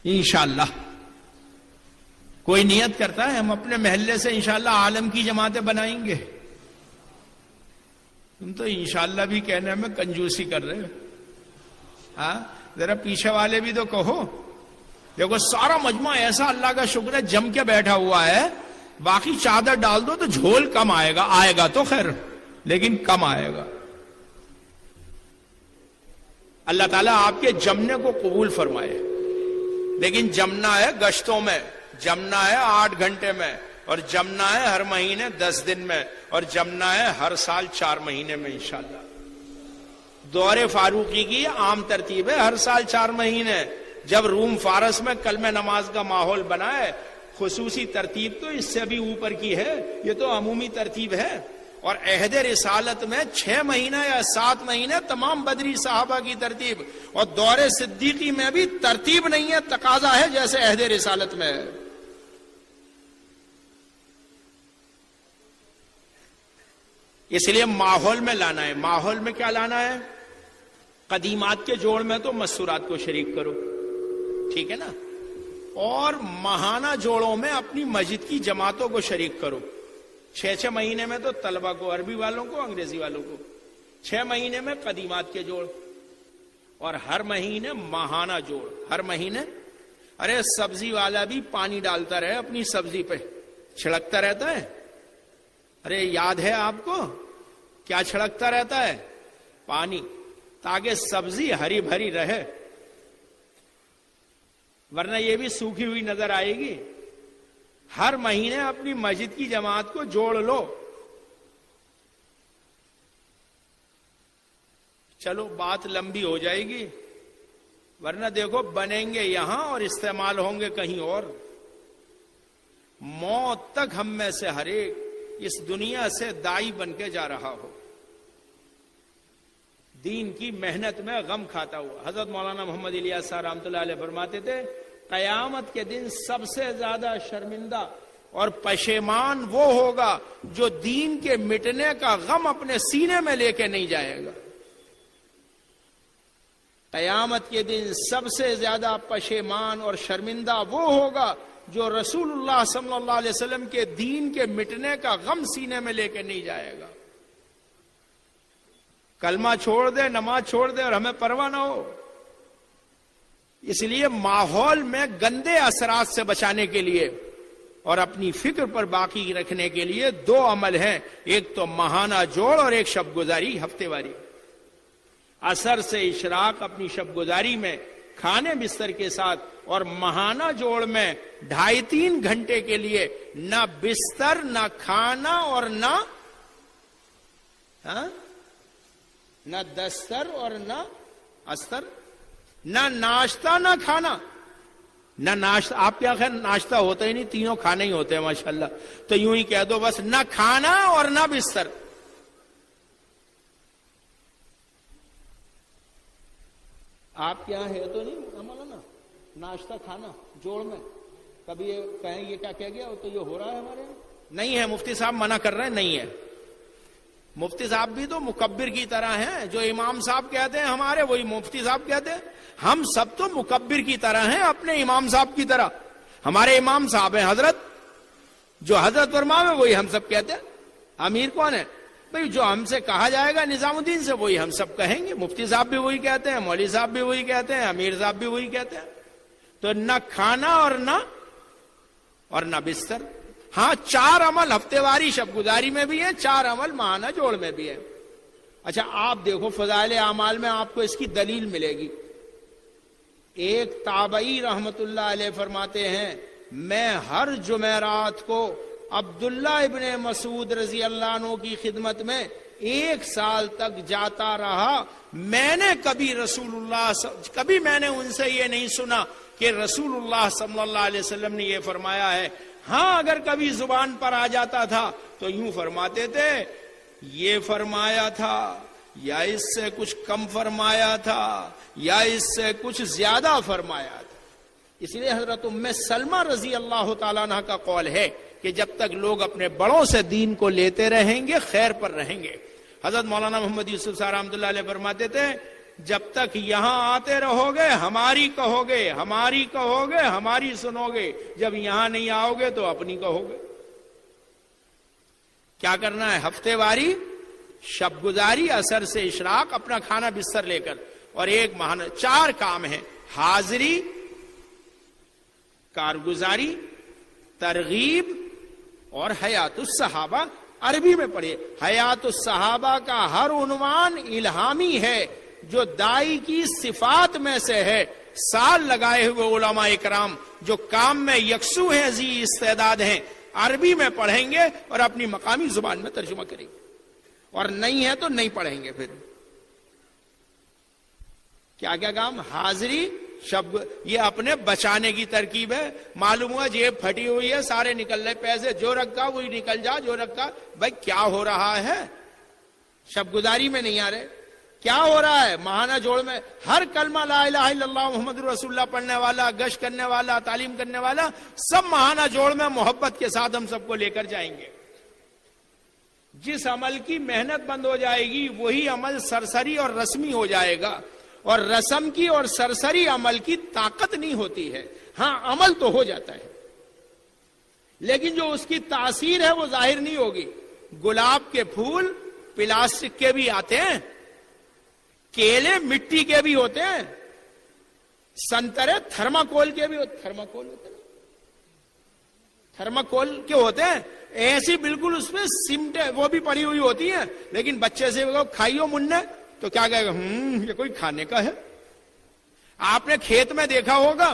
انشاءاللہ. کوئی نیت کرتا ہے ہم اپنے محلے سے انشاءاللہ عالم کی جماعتیں بنائیں گے. تم تو انشاءاللہ بھی کہنے میں کنجوسی کر رہے ہو. ہاں ذرا پیچھے والے بھی تو کہو. دیکھو سارا مجمع ایسا اللہ کا شکر ہے جم کے بیٹھا ہوا ہے. باقی چادر ڈال دو تو جھول کم آئے گا تو خیر. لیکن کم آئے گا. اللہ تعالیٰ آپ کے جمنے کو قبول فرمائے. لیکن جمنا ہے گشتوں میں، جمنا ہے 8 گھنٹے میں، اور جمنا ہے ہر مہینے 10 دن میں، اور جمنا ہے ہر سال 4 مہینے میں انشاءاللہ. دور فاروقی کی عام ترتیب ہے ہر سال 4 مہینے. جب روم فارس میں کلمہ نماز کا ماحول بنا ہے، خصوصی ترتیب تو اس سے بھی اوپر کی ہے، یہ تو عمومی ترتیب ہے. اور عہد رسالت میں 6 مہینہ یا 7 مہینے تمام بدری صحابہ کی ترتیب، اور دور صدیقی میں بھی ترتیب نہیں ہے، تقاضا ہے جیسے عہد رسالت میں ہے. اس لیے ماحول میں لانا ہے. ماحول میں کیا لانا ہے؟ قدیمات کے جوڑ میں تو مستورات کو شریک کرو، ٹھیک ہے نا، اور ماہانہ جوڑوں میں اپنی مسجد کی جماعتوں کو شریک کرو. 6 مہینے میں تو طلبہ کو، عربی والوں کو، انگریزی والوں کو. 6 مہینے میں قدیمات کے جوڑ، اور ہر مہینے ماہانہ جوڑ. ہر مہینے ارے سبزی والا بھی پانی ڈالتا رہے اپنی سبزی پہ، چھڑکتا رہتا ہے. ارے یاد ہے آپ کو کیا چھڑکتا رہتا ہے؟ پانی، تاکہ سبزی ہری بھری رہے، ورنہ یہ بھی سوکھی ہوئی نظر آئے گی. ہر مہینے اپنی مسجد کی جماعت کو جوڑ لو. چلو بات لمبی ہو جائے گی، ورنہ دیکھو بنیں گے یہاں اور استعمال ہوں گے کہیں اور. موت تک ہم میں سے ہر ایک اس دنیا سے دائی بن کے جا رہا ہو، دین کی محنت میں غم کھاتا ہوا. حضرت مولانا محمد الیاس صاحب رحمۃ اللہ علیہ فرماتے تھے قیامت کے دن سب سے زیادہ شرمندہ اور پشیمان وہ ہوگا جو دین کے مٹنے کا غم اپنے سینے میں لے کے نہیں جائے گا. قیامت کے دن سب سے زیادہ پشیمان اور شرمندہ وہ ہوگا جو رسول اللہ صلی اللہ علیہ وسلم کے دین کے مٹنے کا غم سینے میں لے کے نہیں جائے گا. کلمہ چھوڑ دے، نماز چھوڑ دے اور ہمیں پرواہ نہ ہو. اس لیے ماحول میں گندے اثرات سے بچانے کے لیے اور اپنی فکر پر باقی رکھنے کے لیے 2 عمل ہیں. ایک تو ماہانہ جوڑ اور ایک شب گزاری ہفتے واری. عصر سے اشراق اپنی شب گزاری میں کھانے بستر کے ساتھ، اور ماہانہ جوڑ میں 2.5-3 گھنٹے کے لیے نہ بستر، نہ کھانا، اور نہ دستر اور نہ استر، نہ ناشتہ نہ کھانا. نہ ناشتہ، آپ کیا خیر ناشتہ ہوتا ہی نہیں، تینوں کھانے ہی ہوتے ہیں ماشاءاللہ، تو یوں ہی کہہ دو بس نہ کھانا اور نہ بستر. آپ کے یہاں ہے تو نہیں مولانا ناشتہ کھانا جوڑ میں؟ کبھی یہ کہیں یہ کیا کہہ گیا تو یہ ہو رہا ہے ہمارے یہاں؟ نہیں ہے، مفتی صاحب منع کر رہے ہیں، نہیں ہے. مفتی صاحب بھی تو مکبر کی طرح ہیں، جو امام صاحب کہتے ہیں ہمارے وہی مفتی صاحب کہتے ہیں. ہم سب تو مکبر کی طرح ہیں اپنے امام صاحب کی طرح. ہمارے امام صاحب ہیں حضرت، جو حضرت فرماوے وہی ہم سب کہتے ہیں. امیر کون ہے بھئی؟ جو ہم سے کہا جائے گا نظام الدین سے وہی ہم سب کہیں گے. مفتی صاحب بھی وہی کہتے ہیں، مولوی صاحب بھی وہی کہتے ہیں، امیر صاحب بھی وہی کہتے ہیں. تو نہ کھانا اور نہ بستر. ہاں 4 عمل ہفتے واری شب گزاری میں بھی ہیں، 4 عمل ماہانہ جوڑ میں بھی ہیں. اچھا آپ دیکھو فضائل اعمال میں آپ کو اس کی دلیل ملے گی. ایک تابعی رحمت اللہ علیہ فرماتے ہیں میں ہر جمعرات کو عبداللہ ابن مسعود رضی اللہ عنہ کی خدمت میں 1 سال تک جاتا رہا. میں نے کبھی میں نے ان سے یہ نہیں سنا کہ رسول اللہ صلی اللہ علیہ وسلم نے یہ فرمایا ہے. ہاں اگر کبھی زبان پر آ جاتا تھا تو یوں فرماتے تھے یہ فرمایا تھا، یا اس سے کچھ کم فرمایا تھا، یا اس سے کچھ زیادہ فرمایا تھا. اس لیے حضرت ام سلمہ رضی اللہ تعالیٰ عنہ کا قول ہے کہ جب تک لوگ اپنے بڑوں سے دین کو لیتے رہیں گے خیر پر رہیں گے. حضرت مولانا محمد یوسف صاحب رحمۃ اللہ علیہ فرماتے تھے جب تک یہاں آتے رہو گے ہماری کہو گے، ہماری کہو گے، ہماری سنو گے. جب یہاں نہیں آؤ گے تو اپنی کہو گے. کیا کرنا ہے؟ ہفتے واری، شب گزاری، عصر سے اشراق، اپنا کھانا بستر لے کر، اور ایک ماہانہ. 4 کام ہیں: حاضری، کارگزاری، ترغیب اور حیات الصحابہ. عربی میں پڑھیے. حیات الصحابہ کا ہر عنوان الہامی ہے جو دائی کی صفات میں سے ہے. سال لگائے ہوئے علماء اکرام جو کام میں یکسو ہیں، ذی استعداد ہیں، عربی میں پڑھیں گے اور اپنی مقامی زبان میں ترجمہ کریں گے، اور نہیں ہے تو نہیں پڑھیں گے. پھر کیا کیا کام؟ حاضری، شب، یہ اپنے بچانے کی ترکیب ہے. معلوم ہوا جیب پھٹی ہوئی ہے، سارے نکل رہے پیسے، جو رکھا وہی نکل جا، جو رکھا. بھائی کیا ہو رہا ہے؟ شب گزاری میں نہیں آ رہے. کیا ہو رہا ہے؟ ماہانہ جوڑ میں ہر کلمہ لا الہ الا اللہ محمد رسول اللہ پڑھنے والا، گشت کرنے والا، تعلیم کرنے والا، سب ماہانہ جوڑ میں محبت کے ساتھ ہم سب کو لے کر جائیں گے. جس عمل کی محنت بند ہو جائے گی وہی عمل سرسری اور رسمی ہو جائے گا. اور رسم کی اور سرسری عمل کی طاقت نہیں ہوتی ہے. ہاں عمل تو ہو جاتا ہے لیکن جو اس کی تاثیر ہے وہ ظاہر نہیں ہوگی. گلاب کے پھول پلاسٹک کے بھی آتے ہیں، کیلے مٹی کے بھی ہوتے ہیں، سنترے تھرماکول کے بھی تھرماکول ہوتے ہیں، تھرماکول کے ہوتے ہیں. ایسی بالکل اس میں سمٹ وہ بھی پڑی ہوئی ہوتی ہیں، لیکن بچے سے کھائیو منہ تو کیا کہے گا؟ یہ کوئی کھانے کا ہے. آپ نے کھیت میں دیکھا ہوگا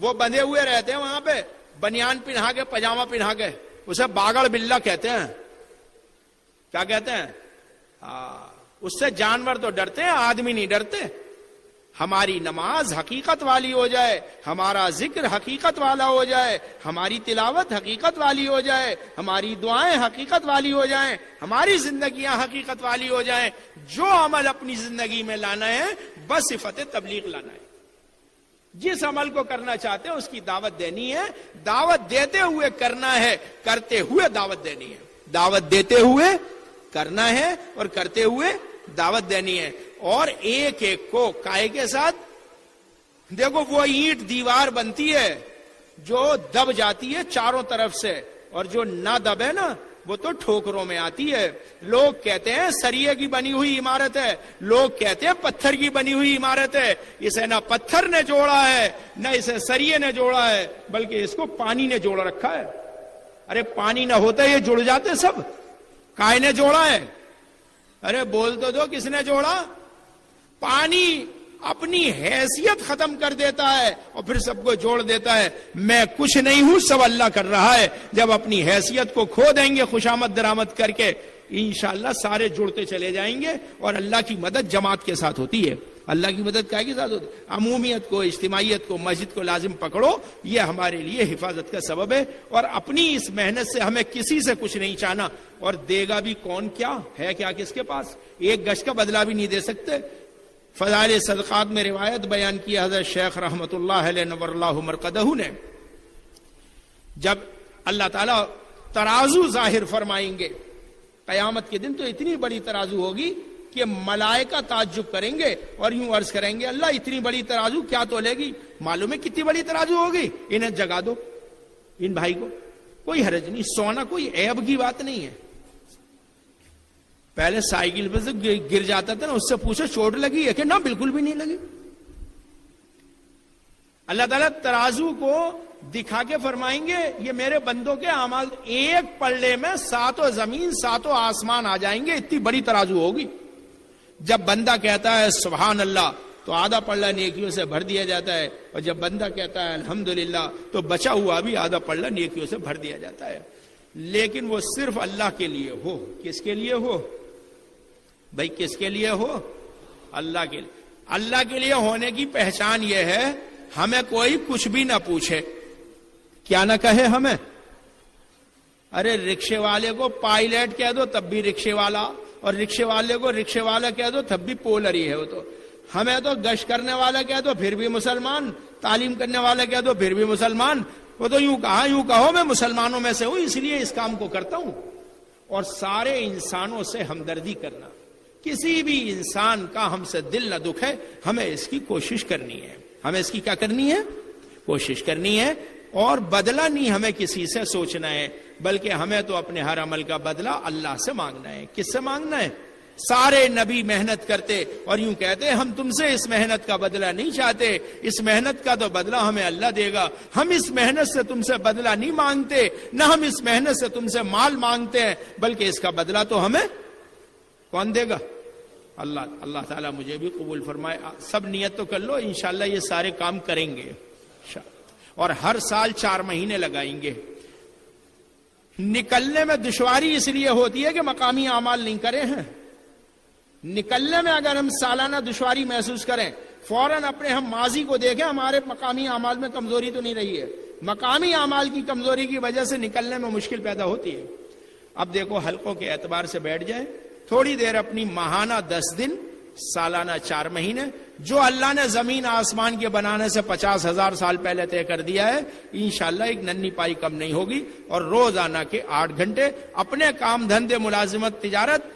وہ بندھے ہوئے رہتے ہیں وہاں پہ، بنیان پہنا کے، پاجامہ پہنا کے، اسے باگڑ بلہ کہتے ہیں. کیا کہتے ہیں؟ اس سے جانور تو ڈرتے ہیں، آدمی نہیں ڈرتے. ہماری نماز حقیقت والی ہو جائے، ہمارا ذکر حقیقت والا ہو جائے، ہماری تلاوت حقیقت والی ہو جائے، ہماری دعائیں حقیقت والی ہو جائیں، ہماری زندگیاں حقیقت والی ہو جائیں. جو عمل اپنی زندگی میں لانا ہے بس صفت تبلیغ لانا ہے. جس عمل کو کرنا چاہتے ہیں اس کی دعوت دینی ہے، دعوت دیتے ہوئے کرنا ہے، کرتے ہوئے دعوت دینی ہے. دعوت دیتے ہوئے کرنا ہے اور کرتے ہوئے دعوت دینی ہے. اور ایک ایک کو کائے کے ساتھ، دیکھو وہ اینٹ دیوار بنتی ہے جو دب جاتی ہے چاروں طرف سے، اور جو نہ دبے نا وہ تو ٹھوکروں میں آتی ہے. لوگ کہتے ہیں سریے کی بنی ہوئی عمارت ہے، لوگ کہتے ہیں پتھر کی بنی ہوئی عمارت ہے. اسے نہ پتھر نے جوڑا ہے نہ اسے سریے نے جوڑا ہے، بلکہ اس کو پانی نے جوڑ رکھا ہے. ارے پانی نہ ہوتا یہ جڑ جاتے سب، کائے نے جوڑا ہے. ارے بول تو دو کس نے جوڑا؟ پانی اپنی حیثیت ختم کر دیتا ہے اور پھر سب کو جوڑ دیتا ہے. میں کچھ نہیں ہوں، سب اللہ کر رہا ہے. جب اپنی حیثیت کو کھو دیں گے خوشامد درآمد کر کے، انشاءاللہ سارے جڑتے چلے جائیں گے. اور اللہ کی مدد جماعت کے ساتھ ہوتی ہے. اللہ کی مدد کیا کے ساتھ ہوتی ہے؟ عمومیت کو، اجتماعیت کو، مسجد کو لازم پکڑو. یہ ہمارے لیے حفاظت کا سبب ہے. اور اپنی اس محنت سے ہمیں کسی سے کچھ نہیں چاہنا. اور دے گا بھی کون؟ کیا ہے، کیا کس کے پاس؟ ایک گش کا بدلہ بھی نہیں دے سکتے. فضائل صدقات میں روایت بیان کی حضرت شیخ رحمت اللہ علیہ نور اللہ مرقدہ نے، جب اللہ تعالیٰ ترازو ظاہر فرمائیں گے قیامت کے دن، تو اتنی بڑی ترازو ہوگی کہ ملائکہ تعجب کریں گے اور یوں عرض کریں گے اللہ اتنی بڑی ترازو کیا تولے گی؟ معلوم ہے کتنی بڑی ترازو ہوگی؟ انہیں جگا دو، ان بھائی کو. کوئی حرج نہیں، سونا کوئی عیب کی بات نہیں ہے. پہلے سائیکل پہ سے گر جاتا تھا نا، اس سے پوچھو چوٹ لگی ہے کہ نہ؟ بالکل بھی نہیں لگی. اللہ تعالیٰ ترازو کو دکھا کے فرمائیں گے یہ میرے بندوں کے اعمال، ایک پلڑے میں ساتوں زمین ساتوں آسمان آ جائیں گے، اتنی بڑی ترازو ہوگی. جب بندہ کہتا ہے سبحان اللہ تو آدھا پلڑا نیکیوں سے بھر دیا جاتا ہے، اور جب بندہ کہتا ہے الحمدللہ تو بچا ہوا بھی آدھا پلڑا نیکیوں سے بھر دیا جاتا ہے. لیکن وہ صرف اللہ کے لیے ہو. کس کے لیے ہو بھائی؟ کس کے لیے ہو؟ اللہ کے لیے. اللہ کے لیے ہونے کی پہچان یہ ہے ہمیں کوئی کچھ بھی نہ پوچھے. کیا نہ کہے ہمیں؟ ارے رکشے والے کو پائلٹ کہہ دو تب بھی رکشے والا، اور رکشے والے کو رکشے والا کہہ دو تب بھی پولر ہی ہے وہ. تو ہمیں تو گشت کرنے والا کہہ دو پھر بھی مسلمان، تعلیم کرنے والا کہہ دو پھر بھی مسلمان. وہ تو یوں کہو میں مسلمانوں میں سے ہوں اس لیے اس کام کو کرتا ہوں. اور سارے انسانوں سے ہمدردی کرنا، کسی بھی انسان کا ہم سے دل نہ دکھے، ہمیں اس کی کوشش کرنی ہے. ہمیں اس کی کیا کرنی ہے؟ کوشش کرنی ہے. اور بدلہ نہیں ہمیں کسی سے سوچنا ہے، بلکہ ہمیں تو اپنے ہر عمل کا بدلہ اللہ سے مانگنا ہے. کس سے مانگنا ہے؟ سارے نبی محنت کرتے اور یوں کہتے ہم تم سے اس محنت کا بدلہ نہیں چاہتے، اس محنت کا تو بدلہ ہمیں اللہ دے گا، ہم اس محنت سے تم سے بدلہ نہیں مانگتے، نہ ہم اس محنت سے تم سے مال مانگتے ہیں، بلکہ اس کا بدلہ تو ہمیں کون دے گا؟ اللہ تعالیٰ مجھے بھی قبول فرمائے. سب نیت تو کر لو، انشاءاللہ یہ سارے کام کریں گے اور ہر سال 4 مہینے لگائیں گے. نکلنے میں دشواری اس لیے ہوتی ہے کہ مقامی اعمال نہیں کرے ہیں. نکلنے میں اگر ہم سالانہ دشواری محسوس کریں، فوراً اپنے ہم ماضی کو دیکھیں، ہمارے مقامی اعمال میں کمزوری تو نہیں رہی ہے. مقامی اعمال کی کمزوری کی وجہ سے نکلنے میں مشکل پیدا ہوتی ہے. اب دیکھو حلقوں کے اعتبار سے بیٹھ جائیں تھوڑی دیر، اپنی ماہانہ 10 دن، سالانہ 4 مہینے، جو اللہ نے زمین آسمان کے بنانے سے 50,000 سال پہلے طے کر دیا ہے، انشاءاللہ ایک ننھی پائی کم نہیں ہوگی. اور روزانہ کے 8 گھنٹے اپنے کام دھندے، ملازمت، تجارت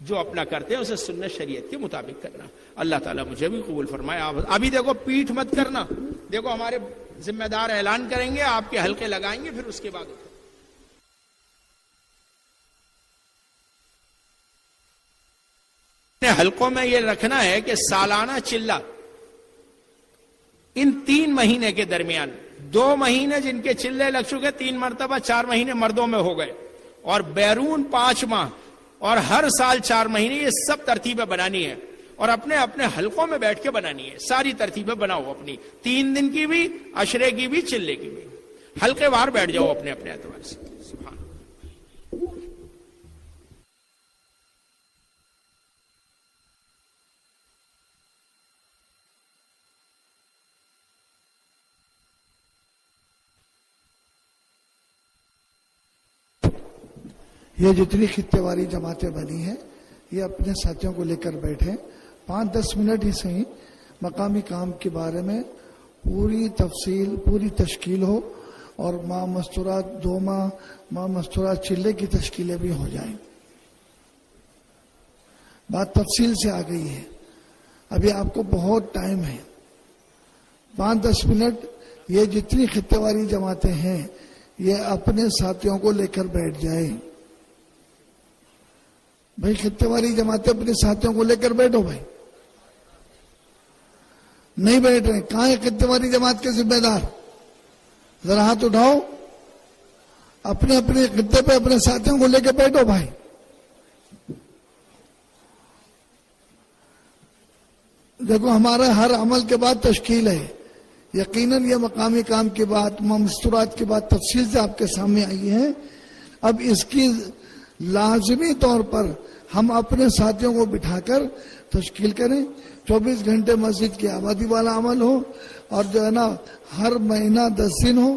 جو اپنا کرتے ہیں اسے سنت شریعت کے مطابق کرنا. اللہ تعالیٰ مجھے بھی قبول فرمائے. ابھی دیکھو پیٹھ مت کرنا. دیکھو ہمارے ذمہ دار اعلان کریں گے، آپ کے حلقے لگائیں گے، پھر اس کے بعد حلقوں میں یہ رکھنا ہے کہ سالانہ چلہ ان 3 مہینے کے درمیان، 2 مہینے جن کے چلے لگ چکے، 3 مرتبہ 4 مہینے مردوں میں ہو گئے، اور بیرون 5 ماہ اور ہر سال 4 مہینے، یہ سب ترتیبیں بنانی ہے اور اپنے اپنے حلقوں میں بیٹھ کے بنانی ہے. ساری ترتیبیں بناؤ اپنی، 3 دن کی بھی، عشرے کی بھی، چلے کی بھی، حلقے وار بیٹھ جاؤ اپنے اپنے اعتبار سے. سبحان. یہ جتنی خطے والی جماعتیں بنی ہیں یہ اپنے ساتھیوں کو لے کر بیٹھیں، 5-10 منٹ ہی صحیح مقامی کام کے بارے میں پوری تفصیل، پوری تشکیل ہو، اور ماہ مستورات 2 ماہ، ماہ مستورات چلے کی تشکیلیں بھی ہو جائیں. بات تفصیل سے آ گئی ہے، ابھی آپ کو بہت ٹائم ہے. 5-10 منٹ یہ جتنی خطے والی جماعتیں ہیں یہ اپنے ساتھیوں کو لے کر بیٹھ جائیں. بھائی خطے والی جماعتیں اپنے ساتھیوں کو لے کر بیٹھو. بھائی نہیں بیٹھ رہے، کہاں ہے خطے والی جماعت کے ذمہ دار؟ ذرا ہاتھ اٹھاؤ، اپنے اپنے خطے پہ اپنے ساتھیوں کو لے کے بیٹھو. بھائی دیکھو ہمارا ہر عمل کے بعد تشکیل ہے، یقیناً یہ مقامی کام کی بات، مستورات کی بات تفصیل سے آپ کے سامنے آئی ہے. اب اس کی لازمی طور پر ہم اپنے ساتھیوں کو بٹھا کر تشکیل کریں. 24 گھنٹے مسجد کی آبادی والا عمل ہو، اور جو ہے نا ہر مہینہ 10 دن ہو،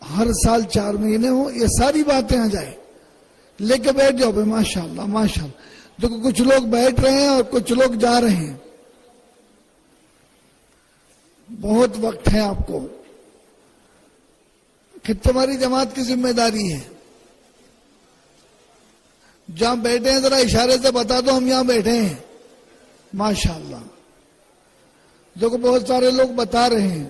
ہر سال 4 مہینے ہو، یہ ساری باتیں آ جائیں. لے کے بیٹھ جاؤ بھائی. ماشاءاللہ ماشاءاللہ. دیکھو کچھ لوگ بیٹھ رہے ہیں اور کچھ لوگ جا رہے ہیں. بہت وقت ہے آپ کو. خطے والی جماعت کی ذمہ داری ہے. جہاں بیٹھے ہیں ذرا اشارے سے بتا دو ہم یہاں بیٹھے ہیں. ماشاءاللہ. دیکھو بہت سارے لوگ بتا رہے ہیں.